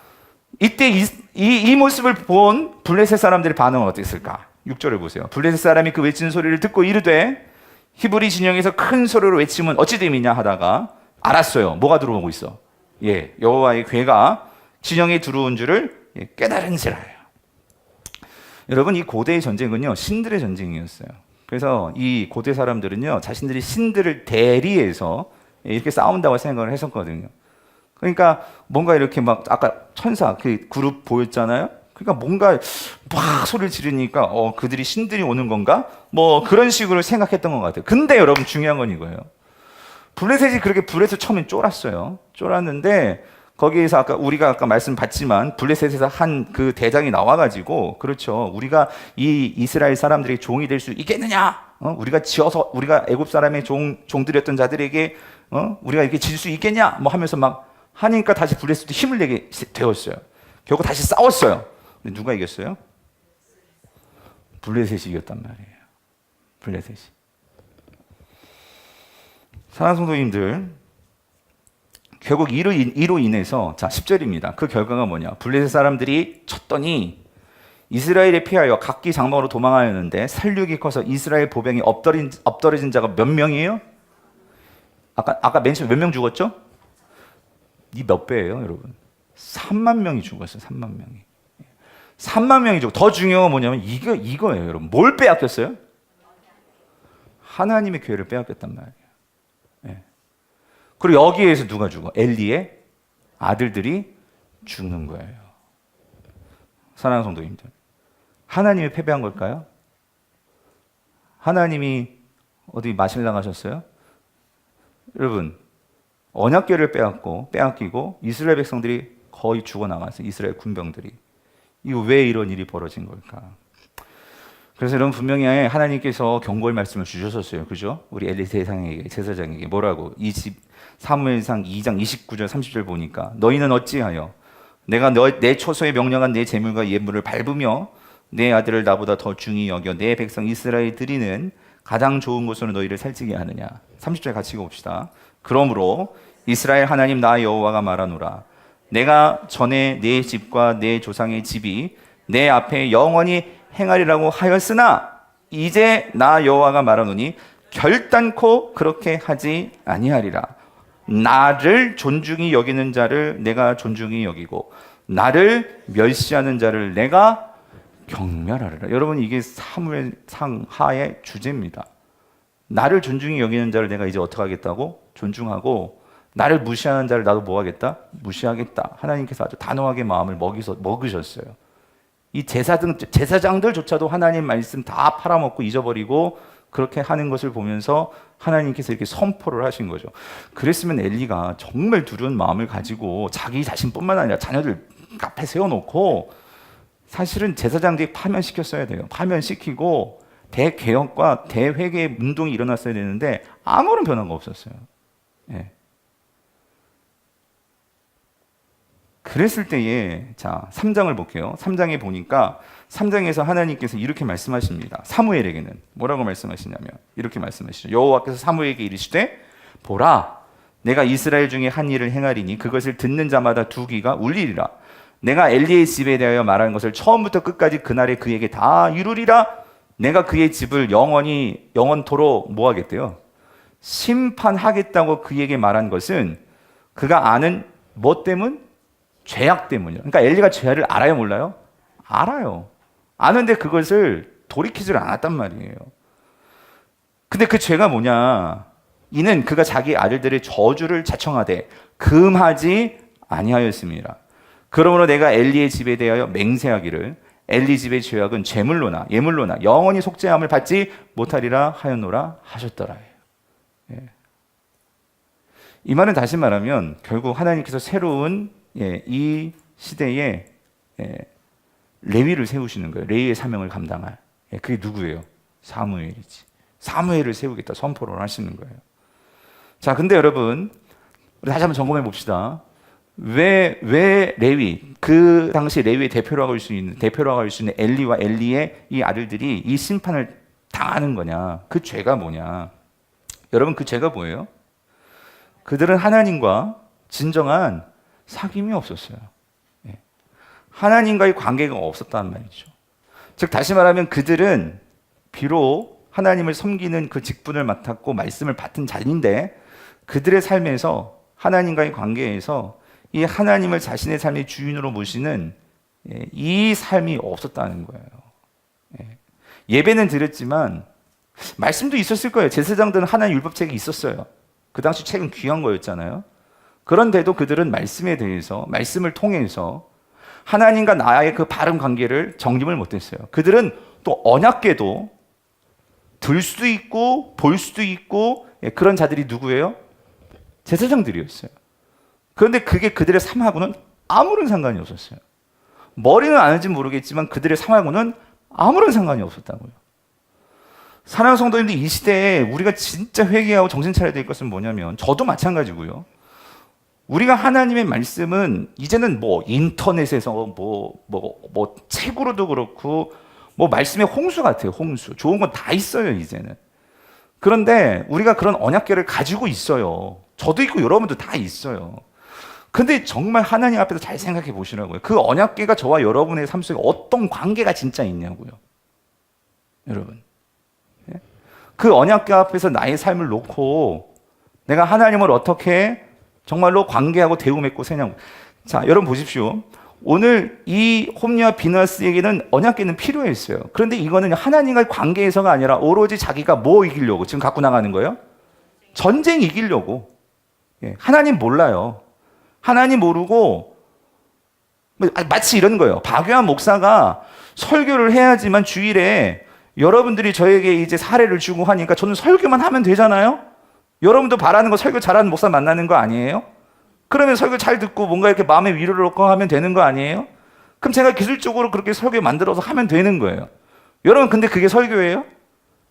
이때 이 모습을 본 블레셋 사람들의 반응은 어땠을까? 6절을 보세요. 블레셋 사람이 그 외치는 소리를 듣고 이르되, 히브리 진영에서 큰 소리로 외치면 어찌 됨이냐 하다가 알았어요. 뭐가 들어오고 있어? 여호와의 궤가 진영에 들어온 줄을 깨달은지라. 여러분, 이 고대의 전쟁은요, 신들의 전쟁이었어요. 그래서 이 고대 사람들은요, 자신들이 신들을 대리해서 이렇게 싸운다고 생각을 했었거든요. 그러니까 뭔가 이렇게 막 아까 천사 그 그룹 보였잖아요. 그러니까 뭔가 막 소리를 지르니까 그들이 신들이 오는 건가? 뭐 그런 식으로 생각했던 것 같아요. 근데 여러분 중요한 건 이거예요. 블레셋이 그렇게 불에서 처음엔 쫄았어요. 쫄았는데 거기에서 우리가 아까 말씀 받지만 블레셋에서 한 그 대장이 나와가지고 그렇죠. 우리가 이 이스라엘 사람들의 종이 될 수 있겠느냐? 우리가 지어서 우리가 애굽 사람의 종들이었던 자들에게 우리가 이렇게 질 수 있겠냐? 뭐 하면서 막 하니까 다시 블레셋도 힘을 내게 되었어요. 결국 다시 싸웠어요. 근데 누가 이겼어요? 블레셋이 이겼단 말이에요. 블레셋이. 사랑하는 성도님들, 결국 이로 인해서 자 10절입니다. 그 결과가 뭐냐? 블레셋 사람들이 쳤더니 이스라엘에 피하여 각기 장막으로 도망하였는데 살육이 커서 이스라엘 보병이 엎드러진 자가 몇 명이에요? 아까 맨 처음에 몇 명 죽었죠? 이 몇 배예요, 여러분? 3만 명이 죽었어요. 3만 명이. 3만 명이 죽고 더 중요한 건 뭐냐면 이거예요, 여러분. 뭘 빼앗겼어요? 하나님의 교회를 빼앗겼단 말이에요. 네. 그리고 여기에서 누가 죽어? 엘리의 아들들이 죽는 거예요. 사랑하는 성도님들, 하나님이 패배한 걸까요? 하나님이 어디 마실당하셨어요? 여러분, 언약궤를 빼앗기고 이스라엘 백성들이 거의 죽어나갔어요. 이스라엘 군병들이. 이거 왜 이런 일이 벌어진 걸까? 그래서 여러분 분명히 하나님께서 경고의 말씀을 주셨었어요. 그죠? 우리 엘리 대상에게, 제사장에게 뭐라고? 사무엘상 2장 29절 30절 보니까 너희는 어찌하여 내가 내 초소에 명령한 내 제물과 예물을 밟으며 내 아들을 나보다 더 중히 여겨 내 백성 이스라엘 드리는 가장 좋은 곳으로 너희를 살찌게 하느냐. 30절 같이 읽어봅시다. 그러므로 이스라엘 하나님 나 여호와가 말하노라. 내가 전에 내 집과 내 조상의 집이 내 앞에 영원히 행하리라고 하였으나 이제 나 여호와가 말하노니 결단코 그렇게 하지 아니하리라. 나를 존중히 여기는 자를 내가 존중히 여기고 나를 멸시하는 자를 내가 경멸하리라. 여러분, 이게 사무엘상 하의 주제입니다. 나를 존중히 여기는 자를 내가 이제 어떻게 하겠다고? 존중하고 나를 무시하는 자를 나도 뭐 하겠다? 무시하겠다. 하나님께서 아주 단호하게 마음을 먹으셨어요. 이 제사장들조차도 하나님 말씀 다 팔아먹고 잊어버리고 그렇게 하는 것을 보면서 하나님께서 이렇게 선포를 하신 거죠. 그랬으면 엘리가 정말 두려운 마음을 가지고 자기 자신뿐만 아니라 자녀들 앞에 세워놓고 사실은 제사장들이 파면시켰어야 돼요. 파면시키고 대개혁과 대회개 운동이 일어났어야 되는데 아무런 변화가 없었어요. 예. 그랬을 때에 자 3장을 볼게요. 3장에 보니까 3장에서 하나님께서 이렇게 말씀하십니다. 사무엘에게는 뭐라고 말씀하시냐면 이렇게 말씀하시죠. 여호와께서 사무엘에게 이르시되 보라 내가 이스라엘 중에 한 일을 행하리니 그것을 듣는 자마다 두 귀가 울리리라. 내가 엘리의 집에 대하여 말한 것을 처음부터 끝까지 그날에 그에게 다 이루리라. 내가 그의 집을 영원토록 뭐 하겠대요? 심판하겠다고 그에게 말한 것은 그가 아는 뭐 때문? 죄악 때문이야. 그러니까 엘리가 죄를 알아요, 몰라요? 알아요. 아는데 그것을 돌이키질 않았단 말이에요. 근데 그 죄가 뭐냐? 이는 그가 자기 아들들의 저주를 자청하되 금하지 아니하였습니다. 그러므로 내가 엘리의 집에 대하여 맹세하기를 엘리 집의 죄악은 예물로나 영원히 속죄함을 받지 못하리라 하였노라 하셨더라. 예. 이 말은 다시 말하면 결국 하나님께서 새로운 이 시대에 레위를 세우시는 거예요. 레위의 사명을 감당할. 그게 누구예요? 사무엘이지. 사무엘을 세우겠다 선포를 하시는 거예요. 자, 근데 여러분 우리 다시 한번 점검해 봅시다. 왜 레위, 그 당시 레위의 대표라고 할 수 있는 엘리와 엘리의 이 아들들이 이 심판을 당하는 거냐? 그 죄가 뭐냐? 여러분 그 죄가 뭐예요? 그들은 하나님과 진정한 사귐이 없었어요. 하나님과의 관계가 없었다는 말이죠. 즉 다시 말하면 그들은 비록 하나님을 섬기는 그 직분을 맡았고 말씀을 받은 자인데 그들의 삶에서 하나님과의 관계에서 이 하나님을 자신의 삶의 주인으로 모시는 이 삶이 없었다는 거예요. 예배는 드렸지만 말씀도 있었을 거예요. 제사장들은 하나님 율법책이 있었어요. 그 당시 책은 귀한 거였잖아요. 그런데도 그들은 말씀에 대해서, 말씀을 통해서 하나님과 나의 그 바른 관계를 정립을 못했어요. 그들은 또 언약궤도 들 수도 있고 볼 수도 있고 그런 자들이 누구예요? 제사장들이었어요. 그런데 그게 그들의 삶하고는 아무런 상관이 없었어요. 머리는 아는지 모르겠지만 그들의 삶하고는 아무런 상관이 없었다고요. 사랑하는 성도님들, 이 시대에 우리가 진짜 회개하고 정신 차려야 될 것은 뭐냐면, 저도 마찬가지고요. 우리가 하나님의 말씀은 이제는 뭐 인터넷에서 뭐 책으로도 그렇고 뭐 말씀의 홍수 같아요. 홍수. 좋은 건 다 있어요, 이제는. 그런데 우리가 그런 언약궤를 가지고 있어요. 저도 있고 여러분도 다 있어요. 근데 정말 하나님 앞에서 잘 생각해 보시라고요. 그 언약궤가 저와 여러분의 삶 속에 어떤 관계가 진짜 있냐고요. 여러분. 그 언약궤 앞에서 나의 삶을 놓고 내가 하나님을 어떻게 정말로 관계하고 대우 맺고 세냐고. 자, 여러분 보십시오. 오늘 이 홈리와 비너스에게는 언약궤는 필요했어요. 그런데 이거는 하나님과의 관계에서가 아니라 오로지 자기가 뭐 이기려고 지금 갖고 나가는 거예요? 전쟁 이기려고. 하나님 몰라요. 하나님 모르고 마치 이런 거예요. 박유한 목사가 설교를 해야지만 주일에 여러분들이 저에게 이제 사례를 주고 하니까 저는 설교만 하면 되잖아요? 여러분도 바라는 거 설교 잘하는 목사 만나는 거 아니에요? 그러면 설교 잘 듣고 뭔가 이렇게 마음에 위로를 얻고 하면 되는 거 아니에요? 그럼 제가 기술적으로 그렇게 설교 만들어서 하면 되는 거예요. 여러분, 근데 그게 설교예요?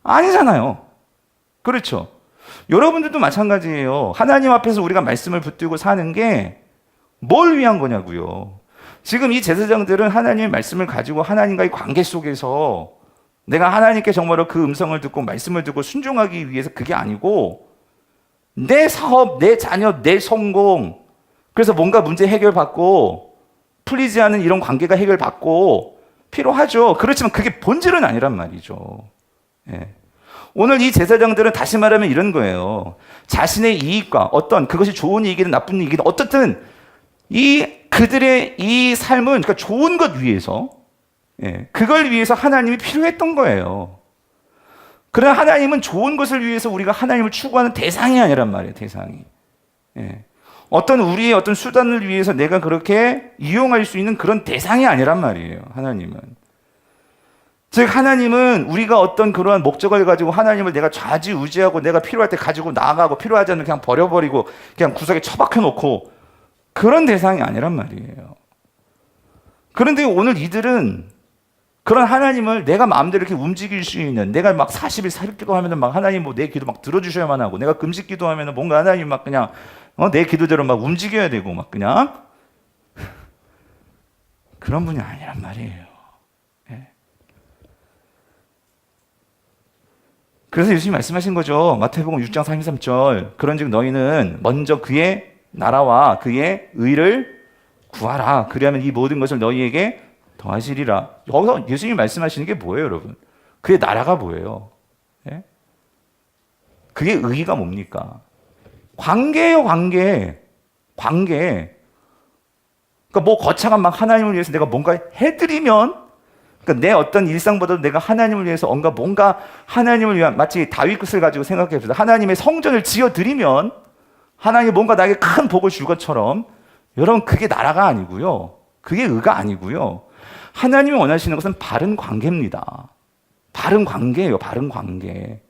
아니잖아요. 그렇죠? 여러분들도 마찬가지예요. 하나님 앞에서 우리가 말씀을 붙들고 사는 게 뭘 위한 거냐고요. 지금 이 제사장들은 하나님의 말씀을 가지고 하나님과의 관계 속에서 내가 하나님께 정말로 그 음성을 듣고 말씀을 듣고 순종하기 위해서 그게 아니고 내 사업, 내 자녀, 내 성공, 그래서 뭔가 문제 해결받고 풀리지 않은 이런 관계가 해결받고 필요하죠. 그렇지만 그게 본질은 아니란 말이죠. 오늘 이 제사장들은 다시 말하면 이런 거예요. 자신의 이익과 어떤 그것이 좋은 이익이든 나쁜 이익이든 어떻든 그들의 이 삶은 그러니까 좋은 것 위해서 그걸 위해서 하나님이 필요했던 거예요. 그러나 하나님은 좋은 것을 위해서 우리가 하나님을 추구하는 대상이 아니란 말이에요. 대상이. 어떤 우리의 어떤 수단을 위해서 내가 그렇게 이용할 수 있는 그런 대상이 아니란 말이에요. 하나님은. 즉 하나님은 우리가 어떤 그러한 목적을 가지고 하나님을 내가 좌지우지하고 내가 필요할 때 가지고 나가고 필요하지 않으면 그냥 버려버리고 그냥 구석에 처박혀 놓고 그런 대상이 아니란 말이에요. 그런데 오늘 이들은 그런 하나님을 내가 마음대로 이렇게 움직일 수 있는, 내가 막 40일 40기도 하면은 막 하나님 뭐 내 기도 막 들어주셔야만 하고, 내가 금식 기도하면은 뭔가 하나님 막 그냥 내 기도대로 막 움직여야 되고 막 그냥 그런 분이 아니란 말이에요. 그래서 예수님이 말씀하신 거죠. 마태복음 6장 33절. 그런즉 너희는 먼저 그의 나라와 그의 의를 구하라. 그리하면 이 모든 것을 너희에게 더하시리라. 여기서 예수님이 말씀하시는 게 뭐예요, 여러분? 그의 나라가 뭐예요? 그의 의가 뭡니까? 관계예요, 관계. 관계. 그러니까 뭐 거창한 막 하나님을 위해서 내가 뭔가 해드리면, 그러니까 내 어떤 일상보다도 내가 하나님을 위해서 뭔가 하나님을 위한, 마치 다윗 것을 가지고 생각해 봅시다. 하나님의 성전을 지어드리면 하나님이 뭔가 나에게 큰 복을 줄 것처럼, 여러분 그게 나라가 아니고요. 그게 의가 아니고요. 하나님이 원하시는 것은 바른 관계입니다. 바른 관계예요. 바른 관계.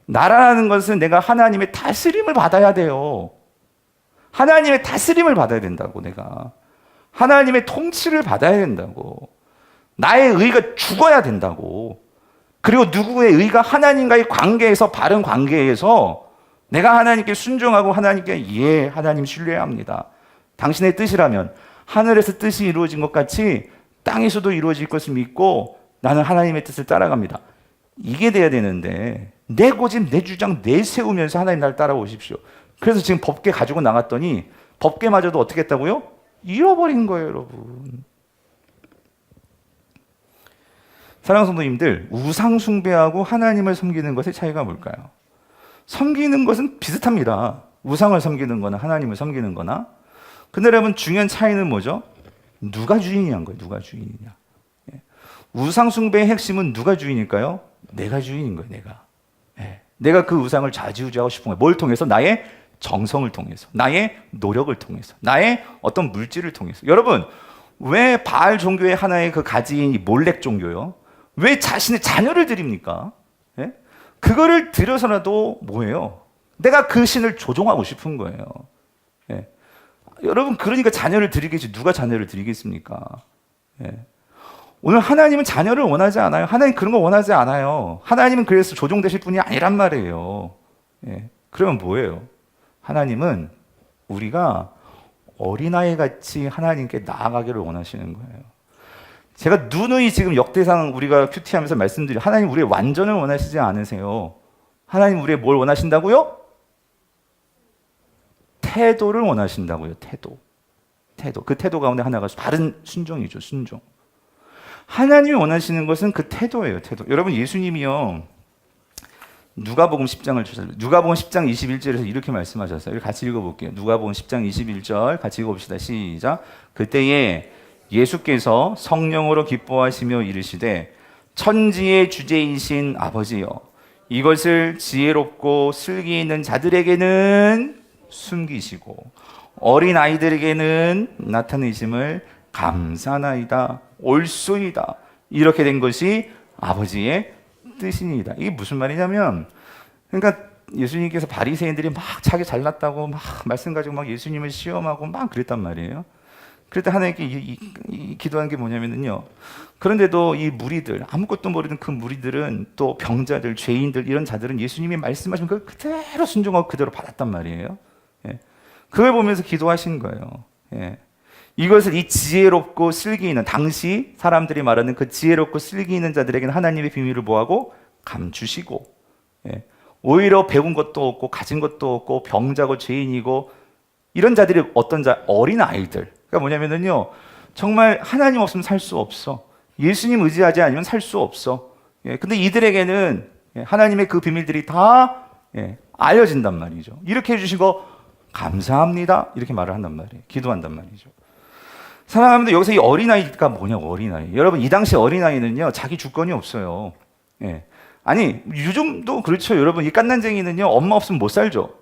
나라라는 것은 내가 하나님의 다스림을 받아야 돼요. 하나님의 다스림을 받아야 된다고. 내가 하나님의 통치를 받아야 된다고. 나의 의가 죽어야 된다고. 그리고 누구의 의가 하나님과의 관계에서, 바른 관계에서 내가 하나님께 순종하고 하나님께 하나님 신뢰해야 합니다. 당신의 뜻이라면 하늘에서 뜻이 이루어진 것 같이 땅에서도 이루어질 것을 믿고 나는 하나님의 뜻을 따라갑니다. 이게 돼야 되는데 내 고집, 내 주장 내세우면서 하나님 나를 따라오십시오. 그래서 지금 법궤 가지고 나갔더니 법궤마저도 어떻게 했다고요? 잃어버린 거예요, 여러분. 사랑하는 성도님들, 우상 숭배하고 하나님을 섬기는 것의 차이가 뭘까요? 섬기는 것은 비슷합니다. 우상을 섬기는 거나 하나님을 섬기는 거나. 근데 여러분 중요한 차이는 뭐죠? 누가 주인이냐는 거예요. 누가 주인이냐. 우상 숭배의 핵심은 누가 주인일까요? 내가 주인인 거예요. 내가. 내가 그 우상을 좌지우지하고 싶은 거예요. 뭘 통해서? 나의 정성을 통해서, 나의 노력을 통해서, 나의 어떤 물질을 통해서. 여러분, 왜 바알 종교의 하나의 그 가지인 이 몰렉 종교요? 왜 자신의 자녀를 드립니까? 예? 그거를 드려서라도 뭐예요? 내가 그 신을 조종하고 싶은 거예요. 예. 여러분, 그러니까 자녀를 드리겠지. 누가 자녀를 드리겠습니까? 예. 오늘 하나님은 자녀를 원하지 않아요. 하나님 그런 거 원하지 않아요. 하나님은 그래서 조종되실 분이 아니란 말이에요. 예. 그러면 뭐예요? 하나님은 우리가 어린아이 같이 하나님께 나아가기를 원하시는 거예요. 제가 누누이 지금 역대상 우리가 큐티하면서 말씀드려, 하나님 우리의 완전을 원하시지 않으세요. 하나님 우리의 뭘 원하신다고요? 태도를 원하신다고요. 태도. 그 태도 가운데 하나가 바른 순종이죠. 순종. 하나님이 원하시는 것은 그 태도예요. 태도. 여러분, 예수님이요, 누가복음 10장을 주셨어요. 누가복음 10장 21절에서 이렇게 말씀하셨어요. 같이 읽어볼게요. 누가복음 10장 21절 같이 읽어봅시다. 시작. 그때에 예수께서 성령으로 기뻐하시며 이르시되 천지의 주제이신 아버지여, 이것을 지혜롭고 슬기 있는 자들에게는 숨기시고 어린 아이들에게는 나타내심을 감사나이다. 옳소이다. 이렇게 된 것이 아버지의 뜻이니이다. 이게 무슨 말이냐면, 그러니까 예수님께서 바리새인들이 막 자기 잘났다고 막 말씀 가지고 막 예수님을 시험하고 막 그랬단 말이에요. 그럴 때 하나님께 이 기도한 게 뭐냐면요, 그런데도 이 무리들, 아무것도 모르는 그 무리들은, 또 병자들, 죄인들, 이런 자들은 예수님이 말씀하신 걸 그대로 순종하고 그대로 받았단 말이에요. 예. 그걸 보면서 기도하신 거예요. 예. 이것을 이 지혜롭고 슬기 있는, 당시 사람들이 말하는 그 지혜롭고 슬기 있는 자들에게는 하나님의 비밀을 뭐하고? 감추시고, 예. 오히려 배운 것도 없고 가진 것도 없고 병자고 죄인이고 이런 자들이 어떤 자? 어린 아이들. 그러니까 뭐냐면요, 정말 하나님 없으면 살 수 없어. 예수님 의지하지 않으면 살 수 없어. 예. 근데 이들에게는 하나님의 그 비밀들이 다 알려진단 말이죠. 이렇게 해주신 거 감사합니다. 이렇게 말을 한단 말이에요. 기도한단 말이죠. 사랑하는데 여기서 이 어린아이가 뭐냐고, 어린아이. 여러분, 이 당시 어린아이는요, 자기 주권이 없어요. 예. 아니, 요즘도 그렇죠. 여러분, 이 깐난쟁이는요, 엄마 없으면 못 살죠.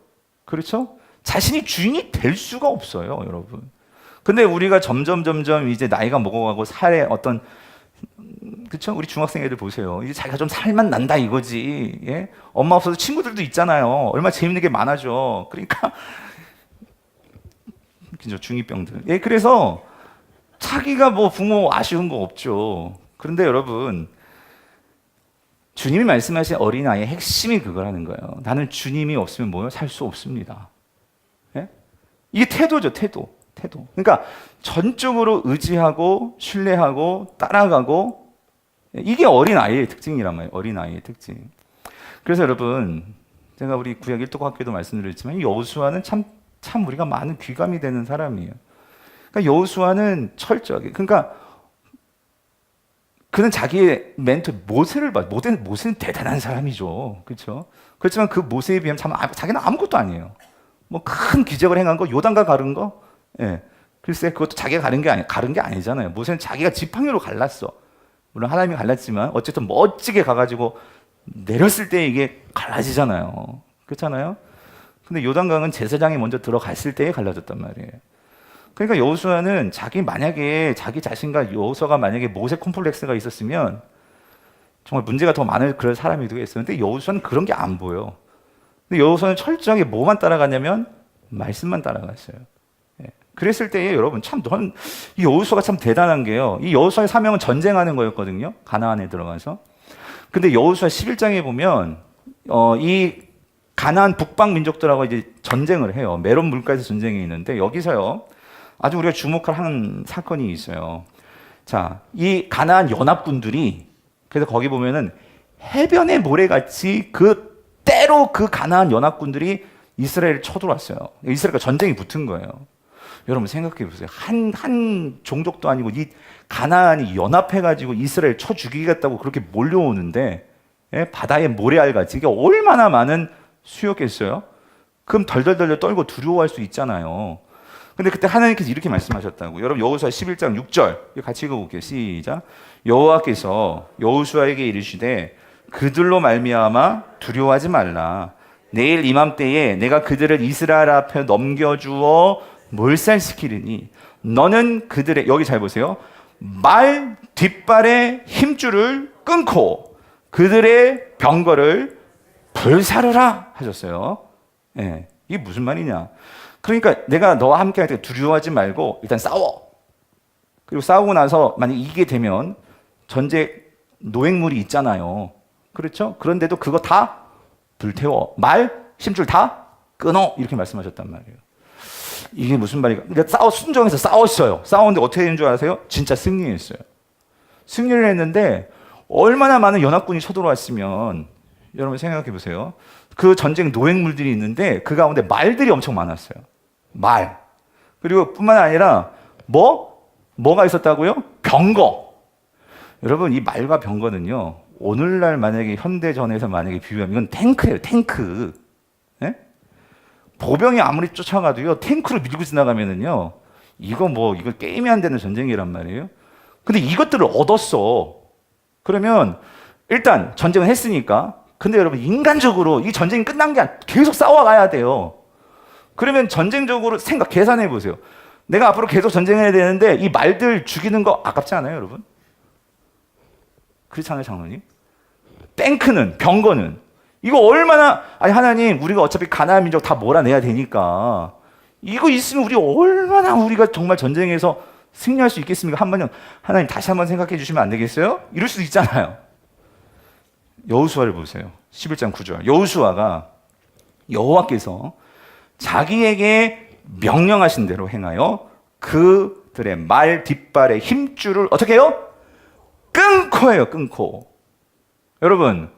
그렇죠? 자신이 주인이 될 수가 없어요, 여러분. 근데 우리가 점점 이제 나이가 먹어가고 살에 어떤, 그쵸? 우리 중학생 애들 보세요. 이제 자기가 좀 살만 난다 이거지. 예? 엄마 없어서 친구들도 있잖아요. 얼마나 재밌는 게 많아져. 그러니까, 그죠? 중2병들. 예, 그래서, 자기가 뭐 부모 아쉬운 거 없죠. 그런데 여러분, 주님이 말씀하신 어린아이의 핵심이 그거라는 거예요. 나는 주님이 없으면 뭐요? 살 수 없습니다. 예? 이게 태도죠, 태도. 그러니까 전적으로 의지하고 신뢰하고 따라가고, 이게 어린아이의 특징이란 말이에요. 어린아이의 특징. 그래서 여러분, 제가 우리 구약 일독학교도 말씀드렸지만 여호수아는 참 우리가 많은 귀감이 되는 사람이에요. 그러니까 여호수아는 철저하게, 그러니까 그는 자기의 멘토 모세를 봐. 모세는 대단한 사람이죠, 그렇죠? 그렇지만 그 모세에 비하면 자기는 아무것도 아니에요. 뭐 큰 기적을 행한 거, 요단강 가른 거, 예. 글쎄 그것도 자기가 가른 게 아니잖아요. 모세는 자기가 지팡이로 갈랐어. 물론 하나님이 갈랐지만 어쨌든 멋지게 가가지고 내렸을 때 이게 갈라지잖아요, 그렇잖아요? 근데 요단강은 제사장이 먼저 들어갔을 때에 갈라졌단 말이에요. 그러니까 여호수아는 만약에 자기 자신과 여호수아가 만약에 모세 콤플렉스가 있었으면 정말 문제가 더 많을 그럴 사람이 되겠어요. 근데 여호수아는 그런 게 안 보여. 근데 여호수아는 철저하게 뭐만 따라갔냐면 말씀만 따라갔어요. 예. 그랬을 때에 여러분, 이 여호수아가 참 대단한 게요, 이 여호수아의 사명은 전쟁하는 거였거든요. 가나안에 들어가서. 근데 여호수아 11장에 보면 이 가나안 북방 민족들하고 이제 전쟁을 해요. 메론 물가에서 전쟁이 있는데 여기서요, 아주 우리가 주목할 한 사건이 있어요. 자, 이 가나안 연합군들이, 그래서 거기 보면은 해변의 모래같이 때로 그 가나안 연합군들이 이스라엘을 쳐들어왔어요. 이스라엘과 전쟁이 붙은 거예요. 여러분 생각해 보세요. 한 종족도 아니고 이 가나안이 연합해가지고 이스라엘 쳐 죽이겠다고 그렇게 몰려오는데, 예? 바다의 모래알같이, 이게 얼마나 많은 수였겠어요? 그럼 덜덜덜 떨고 두려워할 수 있잖아요. 근데 그때 하나님께서 이렇게 말씀하셨다고. 여러분, 여호수아 11장 6절 같이 읽어볼게요. 시작. 여호와께서 여호수아에게 이르시되 그들로 말미암아 두려워하지 말라. 내일 이맘때에 내가 그들을 이스라엘 앞에 넘겨주어 몰살시키리니 너는 그들의, 여기 잘 보세요, 말 뒷발의 힘줄을 끊고 그들의 병거를 불사르라 하셨어요. 예, 이게 무슨 말이냐? 그러니까 내가 너와 함께 할 때 두려워하지 말고 일단 싸워. 그리고 싸우고 나서 만약 이기게 되면 전쟁 노획물이 있잖아요. 그렇죠? 그런데도 그거 다 불태워. 말, 힘줄 다 끊어. 이렇게 말씀하셨단 말이에요. 이게 무슨 말이가? 그러니까 순종해서 싸웠어요. 싸웠는데 어떻게 된 줄 아세요? 진짜 승리했어요. 승리를 했는데 얼마나 많은 연합군이 쳐들어왔으면 여러분 생각해 보세요. 그 전쟁 노획물들이 있는데 그 가운데 말들이 엄청 많았어요. 말. 그리고 뿐만 아니라 뭐가 있었다고요? 병거. 여러분 이 말과 병거는요. 오늘날 만약에 현대전에서 만약에 비유하면 이건 탱크예요. 탱크. 네? 보병이 아무리 쫓아가도요. 탱크로 밀고 지나가면은요. 이거 게임이 안 되는 전쟁이란 말이에요. 근데 이것들을 얻었어. 그러면 일단 전쟁을 했으니까. 근데 여러분 인간적으로 이 전쟁이 끝난 게 아니라 계속 싸워가야 돼요. 그러면 전쟁적으로 계산해 보세요. 내가 앞으로 계속 전쟁해야 되는데 이 말들 죽이는 거 아깝지 않아요, 여러분? 그렇잖아요, 장로님. 탱크는, 병거는 이거 얼마나, 아니 하나님 우리가 어차피 가나안 민족 다 몰아내야 되니까 이거 있으면 우리가 정말 전쟁에서 승리할 수 있겠습니까? 한번 하나님 다시 한번 생각해 주시면 안 되겠어요? 이럴 수도 있잖아요. 여호수아를 보세요. 11장 9절. 여호수아가 여호와께서 자기에게 명령하신 대로 행하여 그들의 말 뒷발의 힘줄을 어떻게 해요? 끊고 해요. 끊고. 여러분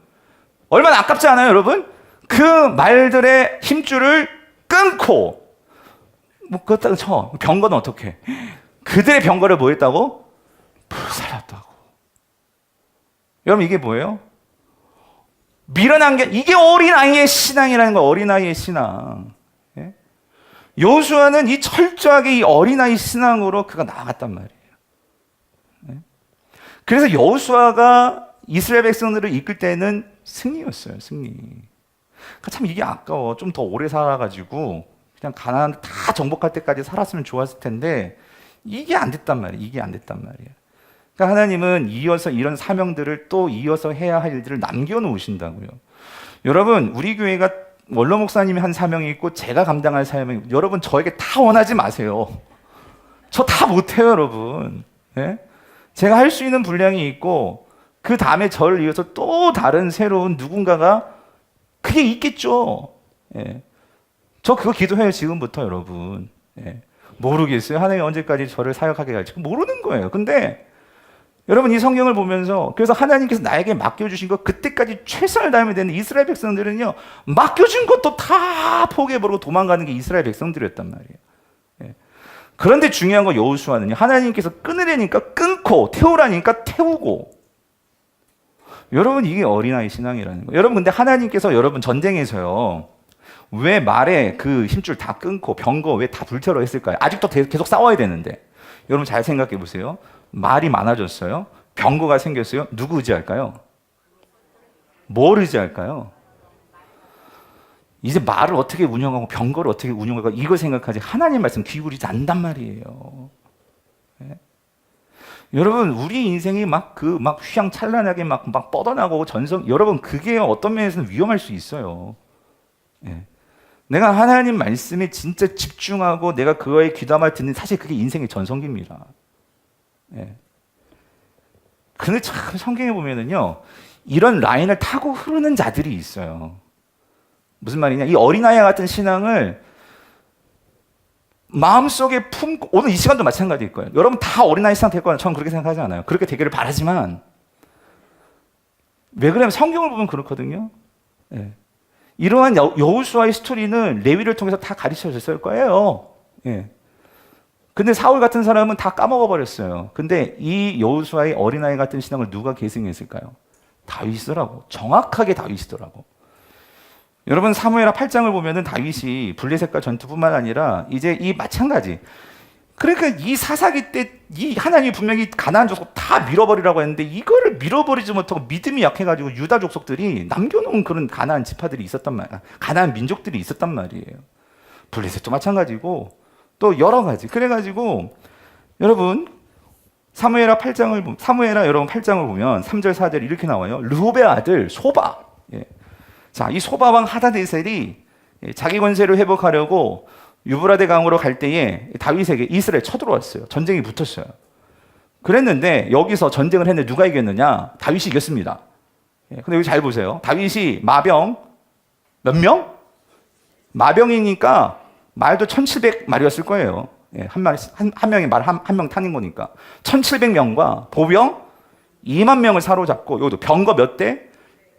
얼마나 아깝지 않아요, 여러분? 그 말들의 힘줄을 끊고 그렇다고 쳐. 병거는 어떻게? 그들의 병거를 뭐 했다고? 불살랐다고. 여러분 이게 뭐예요? 밀어난 게, 이게 어린아이의 신앙이라는 거예요. 어린아이의 신앙. 예? 여호수아는 이 철저하게 이 어린아이 신앙으로 그가 나아갔단 말이에요. 예? 그래서 여호수아가 이스라엘 백성들을 이끌 때는 승리였어요. 승리. 그러니까 참 이게 아까워. 좀 더 오래 살아가지고 그냥 가나안 다 정복할 때까지 살았으면 좋았을 텐데 이게 안 됐단 말이에요. 이게 안 됐단 말이에요. 그러니까 하나님은 이어서 이런 사명들을 또 이어서 해야 할 일들을 남겨놓으신다고요. 여러분 우리 교회가 원로 목사님이 한 사명이 있고 제가 감당할 사명이 있고, 여러분 저에게 다 원하지 마세요. 저 다 못해요, 여러분. 예? 제가 할 수 있는 분량이 있고 그 다음에 저를 이어서 또 다른 새로운 누군가가 그게 있겠죠. 예. 저 그거 기도해요, 지금부터. 여러분. 예. 모르겠어요. 하나님이 언제까지 저를 사역하게 할지 모르는 거예요. 근데 여러분 이 성경을 보면서 그래서 하나님께서 나에게 맡겨주신 것, 그때까지 최선을 다하면 되는 이스라엘 백성들은요, 맡겨준 것도 다 포기해버리고 도망가는 게 이스라엘 백성들이었단 말이에요. 예. 그런데 중요한 건 여호수아는요, 하나님께서 끊으려니까 끊고 태우라니까 태우고. 여러분 이게 어린아이 신앙이라는 거예요. 여러분 근데 하나님께서 여러분 전쟁에서요, 왜 말에 그 힘줄 다 끊고 병거 왜 다 불태워 했을까요? 아직도 계속 싸워야 되는데. 여러분 잘 생각해 보세요. 말이 많아졌어요. 병거가 생겼어요. 누구 의지할까요? 뭘 의지할까요? 이제 말을 어떻게 운영하고 병거를 어떻게 운영할까, 이걸 생각하지 하나님 말씀 기울이지 않단 말이에요. 네? 여러분 우리 인생이 막 휘황찬란하게 막 뻗어나가고 여러분 그게 어떤 면에서는 위험할 수 있어요. 네. 내가 하나님 말씀에 진짜 집중하고 내가 그거에 귀담아 듣는, 사실 그게 인생의 전성기입니다. 예. 근데 참 성경에 보면은요, 이런 라인을 타고 흐르는 자들이 있어요. 무슨 말이냐? 이 어린아이 같은 신앙을 마음속에 품고, 오늘 이 시간도 마찬가지일 거예요. 여러분 다 어린아이 신앙 될 거는 저는 그렇게 생각하지 않아요. 그렇게 되기를 바라지만, 왜 그러냐면 성경을 보면 그렇거든요. 예. 이러한 여호수아의 스토리는 레위를 통해서 다 가르쳐졌을 거예요. 예. 근데 사울 같은 사람은 다 까먹어 버렸어요. 근데 이 여호수아의 어린아이 같은 신앙을 누가 계승했을까요? 다윗이더라고. 정확하게 다윗이더라고. 여러분 사무엘하 8장을 보면은 다윗이 블레셋과 전투뿐만 아니라 이제 이 마찬가지 그러니까 이 사사기 때 이 하나님이 분명히 가나안 족속 다 밀어버리라고 했는데 이거를 밀어버리지 못하고 믿음이 약해가지고 유다 족속들이 남겨놓은 그런 가나안 지파들이 있었단 말이야. 가나안 민족들이 있었단 말이에요. 블레셋도 마찬가지고 또 여러 가지. 그래가지고 여러분 사무엘하 여러분 8장을 보면 3절 4절 이렇게 나와요. 르홉의 아들 소바. 예. 자, 이 소바 왕 하다데셀이 자기 권세를 회복하려고 유브라데 강으로 갈 때에 다윗에게 이스라엘 쳐들어왔어요. 전쟁이 붙었어요. 그랬는데 여기서 전쟁을 했는데 누가 이겼느냐? 다윗이 이겼습니다. 근데 여기 잘 보세요. 다윗이 마병 몇 명? 마병이니까 말도 1700마리였을 거예요. 한 명이 말 한 명 타는 거니까 1700명과 보병 2만 명을 사로잡고 여기도 병거 몇 대?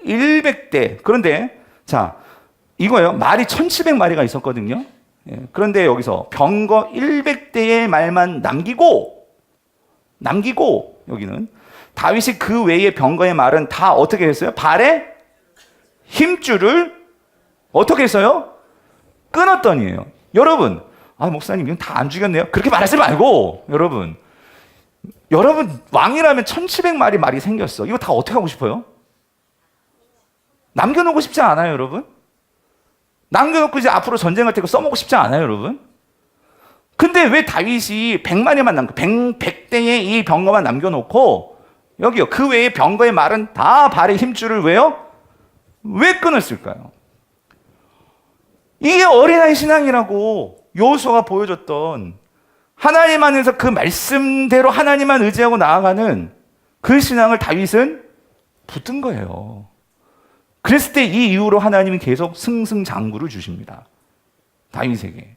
100대. 그런데 자 이거예요. 말이 1700마리가 있었거든요. 그런데 여기서 병거 100대의 말만 남기고 여기는 다윗이 그 외의 병거의 말은 다 어떻게 했어요? 발에 힘줄을 어떻게 했어요? 끊었더니에요. 여러분, 목사님 이건 다 안 죽였네요. 그렇게 말하지 말고 여러분 왕이라면 1700마리 말이 생겼어. 이거 다 어떻게 하고 싶어요? 남겨놓고 싶지 않아요, 여러분? 남겨놓고 이제 앞으로 전쟁할 때 써먹고 싶지 않아요, 여러분? 근데 왜 다윗이 100마리만 100대의 이 병거만 남겨놓고 여기요, 그 외에 병거의 말은 다 발의 힘줄을 왜요? 왜 끊었을까요? 이게 어린아이 신앙이라고 여호수아가 보여줬던 하나님 안에서 그 말씀대로 하나님만 의지하고 나아가는 그 신앙을 다윗은 붙든 거예요. 그랬을 때 이 이후로 하나님은 계속 승승장구를 주십니다. 다윗에게.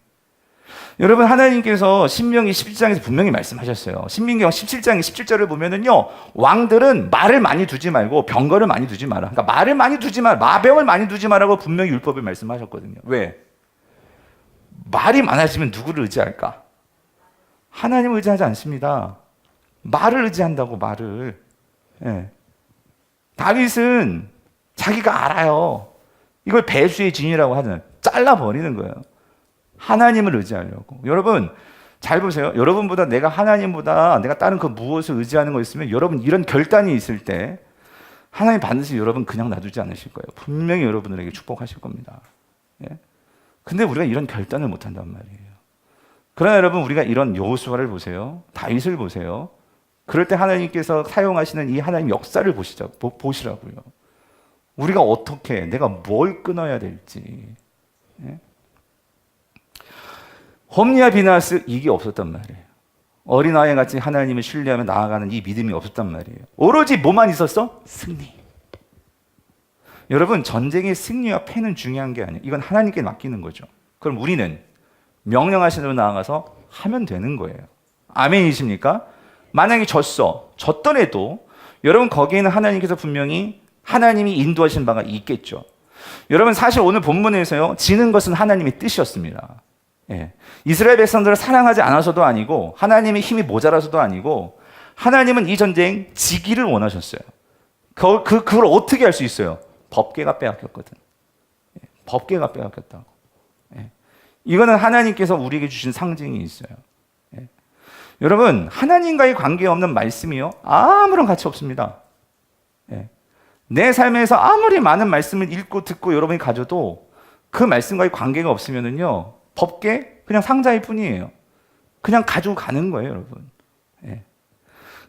여러분 하나님께서 신명기 17장에서 분명히 말씀하셨어요. 신민경 17장 17절을 보면은요. 왕들은 말을 많이 두지 말고 병거를 많이 두지 마라. 그러니까 말을 많이 두지 마라. 마병을 많이 두지 마라고 분명히 율법을 말씀하셨거든요. 왜? 말이 많아지면 누구를 의지할까? 하나님을 의지하지 않습니다. 말을 의지한다고 말을. 예. 다윗은 자기가 알아요. 이걸 배수의 진이라고 하잖아요. 잘라버리는 거예요. 하나님을 의지하려고. 여러분 잘 보세요. 여러분보다 내가 다른 그 무엇을 의지하는 거 있으면 여러분 이런 결단이 있을 때 하나님 반드시 여러분 그냥 놔두지 않으실 거예요. 분명히 여러분들에게 축복하실 겁니다. 예? 근데 우리가 이런 결단을 못한단 말이에요. 그러나 여러분 우리가 이런 여호수아를 보세요. 다윗을 보세요. 그럴 때 하나님께서 사용하시는 이 하나님 역사를 보시라고요. 우리가 어떻게 내가 뭘 끊어야 될지. 예? 홈리와 비나스 이게 없었단 말이에요. 어린아이 같이 하나님을 신뢰하며 나아가는 이 믿음이 없었단 말이에요. 오로지 뭐만 있었어? 승리. 여러분 전쟁의 승리와 패는 중요한 게 아니에요. 이건 하나님께 맡기는 거죠. 그럼 우리는 명령하신 대로 나아가서 하면 되는 거예요. 아멘이십니까? 만약에 졌더라도 여러분 거기에는 하나님께서 분명히 하나님이 인도하신 바가 있겠죠. 여러분 사실 오늘 본문에서요. 지는 것은 하나님의 뜻이었습니다. 예. 이스라엘 백성들을 사랑하지 않아서도 아니고 하나님의 힘이 모자라서도 아니고 하나님은 이 전쟁 지기를 원하셨어요. 그걸 어떻게 할 수 있어요? 법궤가 빼앗겼거든. 예. 법궤가 빼앗겼다고. 예. 이거는 하나님께서 우리에게 주신 상징이 있어요. 예. 여러분 하나님과의 관계없는 말씀이요 아무런 가치 없습니다. 예. 내 삶에서 아무리 많은 말씀을 읽고 듣고 여러분이 가져도 그 말씀과의 관계가 없으면은요 법궤 그냥 상자일 뿐이에요. 그냥 가지고 가는 거예요, 여러분. 예.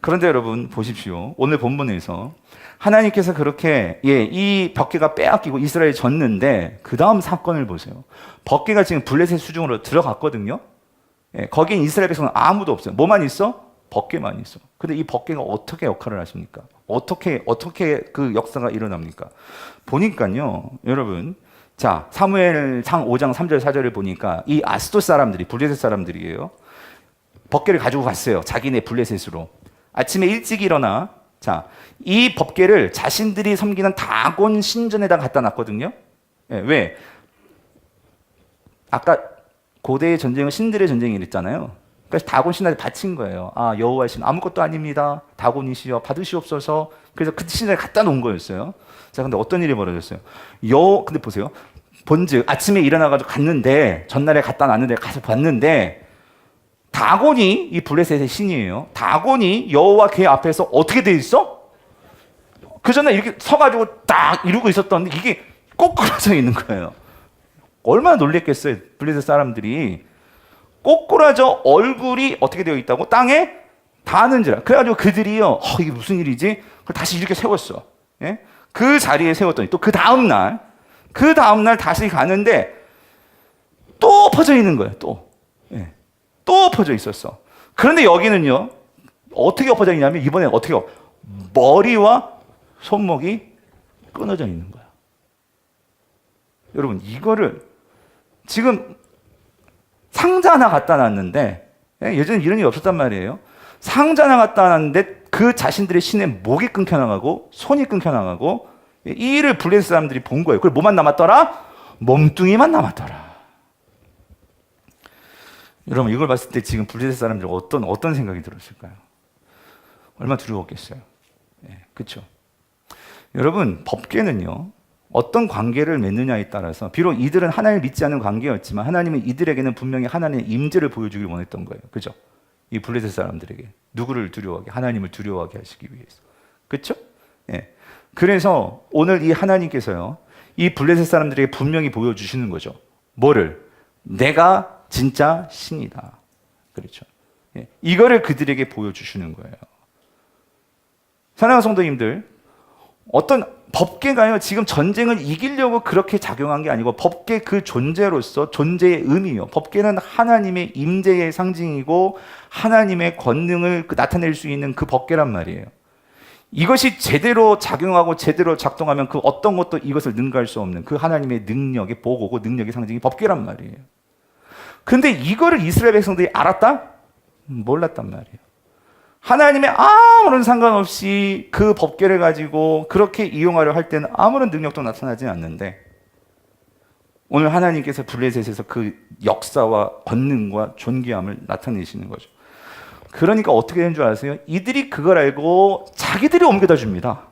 그런데 여러분 보십시오. 오늘 본문에서 하나님께서 그렇게 이 법궤가 빼앗기고 이스라엘이 졌는데 그 다음 사건을 보세요. 법궤가 지금 블레셋 수중으로 들어갔거든요. 예. 거긴 이스라엘 백성은 아무도 없어요. 뭐만 있어? 법궤만 있어. 근데 이 법궤가 어떻게 역할을 하십니까? 어떻게 그 역사가 일어납니까? 보니까요, 여러분. 자, 사무엘상 5장 3절 4절을 보니까 이 아스돗 사람들이 블레셋 사람들이에요. 법궤를 가지고 갔어요. 자기네 블레셋으로. 아침에 일찍 일어나 자, 이 법궤를 자신들이 섬기는 다곤 신전에다 갖다 놨거든요. 예, 왜? 아까 고대의 전쟁은 신들의 전쟁이랬잖아요. 그래서 다곤 신한테 바친 거예요. 여호와의 신 아무것도 아닙니다. 다곤이시여 받으시옵소서. 그래서 그 신을 갖다 놓은 거였어요. 자, 근데 어떤 일이 벌어졌어요? 근데 보세요. 본즉 아침에 일어나가지고 갔는데 전날에 갖다 놨는데 가서 봤는데 다곤이 이 블레셋의 신이에요. 다곤이 여호와 궤 앞에서 어떻게 돼 있어? 그 전에 이렇게 서가지고 딱 이러고 있었던데 이게 꼬꾸라져 있는 거예요. 얼마나 놀랬겠어요. 블레셋 사람들이. 꼬꾸라져 얼굴이 어떻게 되어 있다고? 땅에 닿는지라. 그래가지고 그들이요, 이게 무슨 일이지? 그걸 다시 이렇게 세웠어. 예? 그 자리에 세웠더니 또 그 다음날 다시 가는데 또 퍼져 있는 거예요. 또 퍼져 있었어. 그런데 여기는요, 어떻게 엎어져 있냐면 이번에 어떻게 머리와 손목이 끊어져 있는 거야. 여러분, 이거를 지금 상자 하나 갖다 놨는데, 예전에 이런 일이 없었단 말이에요. 상자 하나 갖다 놨는데 그 자신들의 신의 목이 끊겨나가고 손이 끊겨나가고, 이 일을 블레셋 사람들이 본 거예요. 그걸 뭐만 남았더라? 몸뚱이만 남았더라. 여러분, 이걸 봤을 때 지금 블레셋 사람들 어떤 생각이 들었을까요? 얼마나 두려웠겠어요. 그렇죠? 여러분, 법궤는요, 어떤 관계를 맺느냐에 따라서, 비록 이들은 하나님을 믿지 않는 관계였지만 하나님은 이들에게는 분명히 하나님의 임재를 보여주길 원했던 거예요. 그렇죠? 이 블레셋 사람들에게 누구를 두려워하게? 하나님을 두려워하게 하시기 위해서. 그렇죠? 그래서 오늘 이 하나님께서요, 이 블레셋 사람들에게 분명히 보여주시는 거죠. 뭐를? 내가 진짜 신이다. 그렇죠? 이거를 그들에게 보여주시는 거예요. 사랑하는 성도님들, 어떤 법궤가요, 지금 전쟁을 이기려고 그렇게 작용한 게 아니고 법궤 그 존재로서 존재의 의미요. 법궤는 하나님의 임재의 상징이고 하나님의 권능을 나타낼 수 있는 그 법궤란 말이에요. 이것이 제대로 작용하고 제대로 작동하면 그 어떤 것도 이것을 능가할 수 없는 그 하나님의 능력의 보고고 능력의 상징이 법궤란 말이에요. 근데 이거를 이스라엘 백성들이 알았다? 몰랐단 말이에요. 하나님의 아무런 상관없이 그 법궤를 가지고 그렇게 이용하려 할 때는 아무런 능력도 나타나지 않는데, 오늘 하나님께서 블레셋에서 그 역사와 권능과 존귀함을 나타내시는 거죠. 그러니까 어떻게 된 줄 아세요? 이들이 그걸 알고 자기들이 옮겨다 줍니다.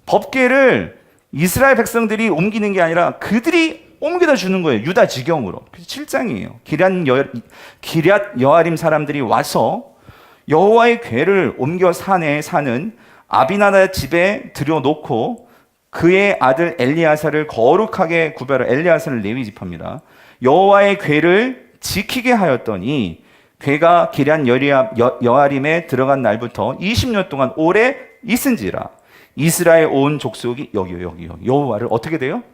법궤를 이스라엘 백성들이 옮기는 게 아니라 그들이 옮겨다 주는 거예요. 유다 지경으로. 7장이에요. 기럇 여아림 사람들이 와서 여호와의 궤를 옮겨 산에 사는 아비나답 집에 들여놓고 그의 아들 엘리야사를 거룩하게 구별하, 엘리야사를 레위 지파입니다. 여호와의 궤를 지키게 하였더니 궤가 기럇 여아림에 들어간 날부터 20년 동안 오래 있은지라. 이스라엘 온 족속이 여기요 여호와를 어떻게 돼요?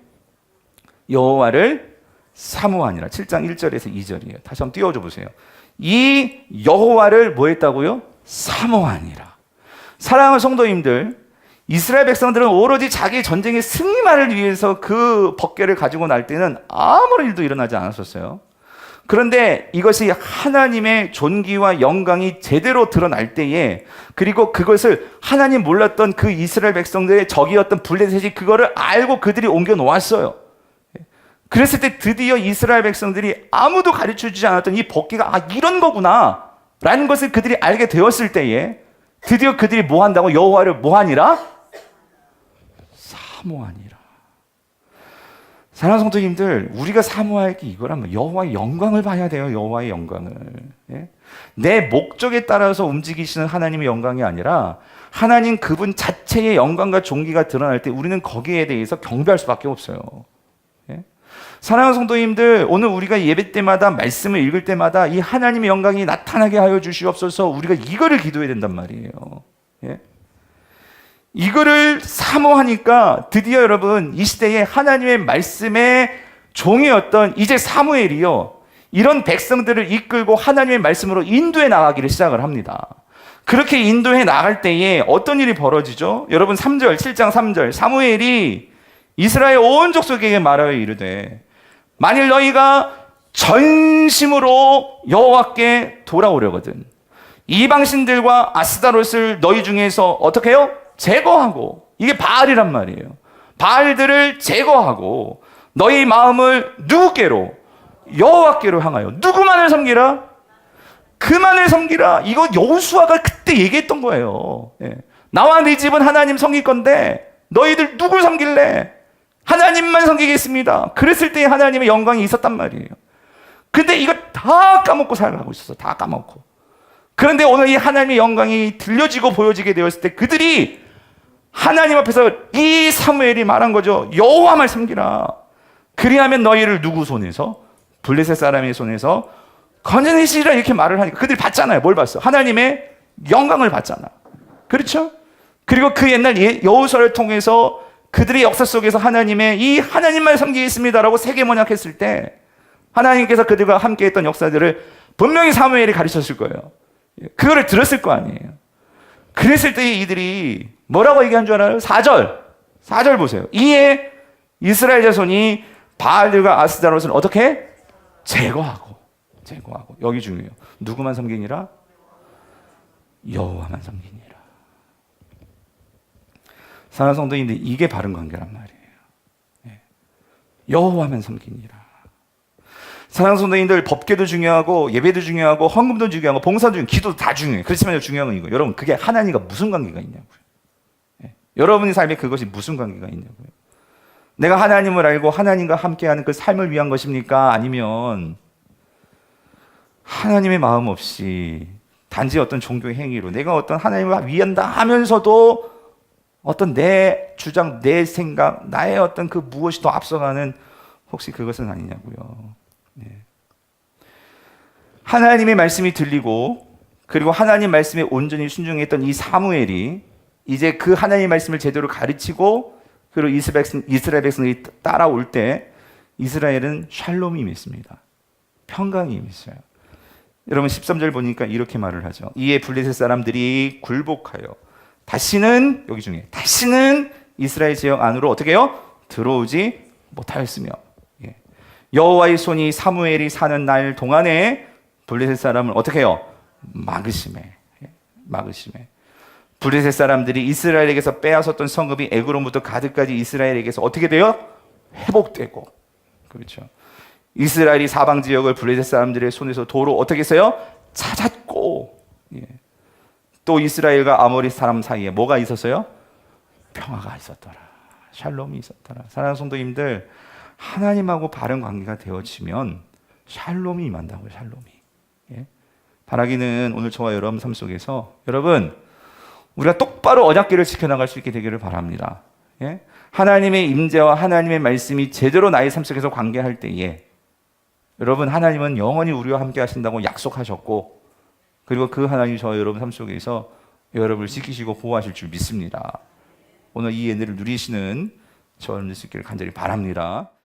여호와를 사모하니라. 7장 1절에서 2절이에요. 다시 한번 띄워줘 보세요. 이 여호와를 뭐 했다고요? 사모하니라. 사랑하는 성도님들, 이스라엘 백성들은 오로지 자기 전쟁의 승리만을 위해서 그 법궤를 가지고 날 때는 아무런 일도 일어나지 않았었어요. 그런데 이것이 하나님의 존귀와 영광이 제대로 드러날 때에, 그리고 그것을 하나님 몰랐던 그 이스라엘 백성들의 적이었던 블레셋이 그거를 알고 그들이 옮겨 놓았어요. 그랬을 때 드디어 이스라엘 백성들이 아무도 가르쳐주지 않았던 이 법궤가 이런 거구나 라는 것을 그들이 알게 되었을 때에 드디어 그들이 뭐 한다고? 여호와를 뭐 하니라? 사모하니라. 사랑하는 성도님들, 우리가 사모할 게 이거라면 여호와의 영광을 봐야 돼요. 여호와의 영광을. 내 목적에 따라서 움직이시는 하나님의 영광이 아니라 하나님 그분 자체의 영광과 존귀가 드러날 때 우리는 거기에 대해서 경배할 수밖에 없어요. 사랑하는 성도님들, 오늘 우리가 예배 때마다 말씀을 읽을 때마다 이 하나님의 영광이 나타나게 하여 주시옵소서, 우리가 이거를 기도해야 된단 말이에요. 이거를 사모하니까 드디어 여러분, 이 시대에 하나님의 말씀의 종이었던 이제 사무엘이요, 이런 백성들을 이끌고 하나님의 말씀으로 인도해 나가기를 시작을 합니다. 그렇게 인도해 나갈 때에 어떤 일이 벌어지죠? 여러분 3절, 7장 3절, 사무엘이 이스라엘 온 족속에게 말하여 이르되 만일 너희가 전심으로 여호와께 돌아오려거든 이방신들과 아스다롯을 너희 중에서 어떻게 해요? 제거하고, 이게 바알이란 말이에요. 바알들을 제거하고 너희 마음을 누구께로? 여호와께로 향하여. 누구만을 섬기라? 그만을 섬기라. 이거 여호수아가 그때 얘기했던 거예요. 나와 네 집은 하나님 섬길 건데 너희들 누굴 섬길래? 하나님만 섬기겠습니다. 그랬을 때 하나님의 영광이 있었단 말이에요. 근데 이거 다 까먹고 살아가고 있었어. 다 까먹고. 그런데 오늘 이 하나님의 영광이 들려지고 보여지게 되었을 때 그들이 하나님 앞에서 이 사무엘이 말한 거죠. 여호와만 섬기라. 그리하면 너희를 누구 손에서? 블레셋 사람의 손에서 건져내시리라 이렇게 말을 하니까 그들이 봤잖아요. 뭘 봤어? 하나님의 영광을 봤잖아. 그렇죠? 그리고 그 옛날 여호수아를 통해서 그들의 역사 속에서 하나님의 이 하나님만 섬기겠습니다라고 세계문약했을 때 하나님께서 그들과 함께했던 역사들을 분명히 사무엘이 가르쳤을 거예요. 그거를 들었을 거 아니에요. 그랬을 때 이들이 뭐라고 얘기한 줄 알아요? 4절 보세요. 이에 이스라엘 자손이 바알들과 아스타롯을 어떻게? 제거하고. 여기 중요해요. 누구만 섬기니라? 여호와만 섬기니라. 사랑하는 성도님들, 이게 바른 관계란 말이에요. 여호와만 섬기니라. 사랑하는 성도님들, 법궤도 중요하고 예배도 중요하고 헌금도 중요하고 봉사도 중요하고 기도도 다 중요해요. 그렇지만 중요한 건 이거. 여러분, 그게 하나님과 무슨 관계가 있냐고요. 여러분의 삶에 그것이 무슨 관계가 있냐고요. 내가 하나님을 알고 하나님과 함께하는 그 삶을 위한 것입니까? 아니면 하나님의 마음 없이 단지 어떤 종교의 행위로 내가 어떤 하나님을 위한다 하면서도 어떤 내 주장, 내 생각, 나의 어떤 그 무엇이 더 앞서가는 혹시 그것은 아니냐고요. 하나님의 말씀이 들리고 그리고 하나님 말씀에 온전히 순종했던 이 사무엘이 이제 그 하나님의 말씀을 제대로 가르치고 그리고 이스라엘 백성들이 따라올 때 이스라엘은 샬롬이 임했습니다. 평강이 임했어요. 여러분 13절 보니까 이렇게 말을 하죠. 이에 블레셋 사람들이 굴복하여 다시는 여기 중에 다시는 이스라엘 지역 안으로 어떻게 해요? 들어오지 못하였으며 여호와의 손이 사무엘이 사는 날 동안에 블레셋 사람을 어떻게 해요? 막으심에. 블레셋 사람들이 이스라엘에게서 빼앗았던 성읍이 에그론부터 가드까지 이스라엘에게서 어떻게 돼요? 회복되고. 그렇죠. 이스라엘이 사방 지역을 블레셋 사람들의 손에서 도로 어떻게 했어요? 찾았고. 또 이스라엘과 아모리 사람 사이에 뭐가 있었어요? 평화가 있었더라. 샬롬이 있었더라. 사랑하는 성도님들, 하나님하고 바른 관계가 되어지면 샬롬이 임한다고요. 샬롬이. 바라기는 오늘 저와 여러분 삶 속에서 여러분 우리가 똑바로 언약궤를 지켜나갈 수 있게 되기를 바랍니다. 하나님의 임재와 하나님의 말씀이 제대로 나의 삶 속에서 관계할 때에 여러분 하나님은 영원히 우리와 함께 하신다고 약속하셨고 그리고 그 하나님이 저와 여러분 삶 속에서 여러분을 지키시고 보호하실 줄 믿습니다. 오늘 이 은혜를 누리시는 저와 여러분 될 수 있기를 간절히 바랍니다.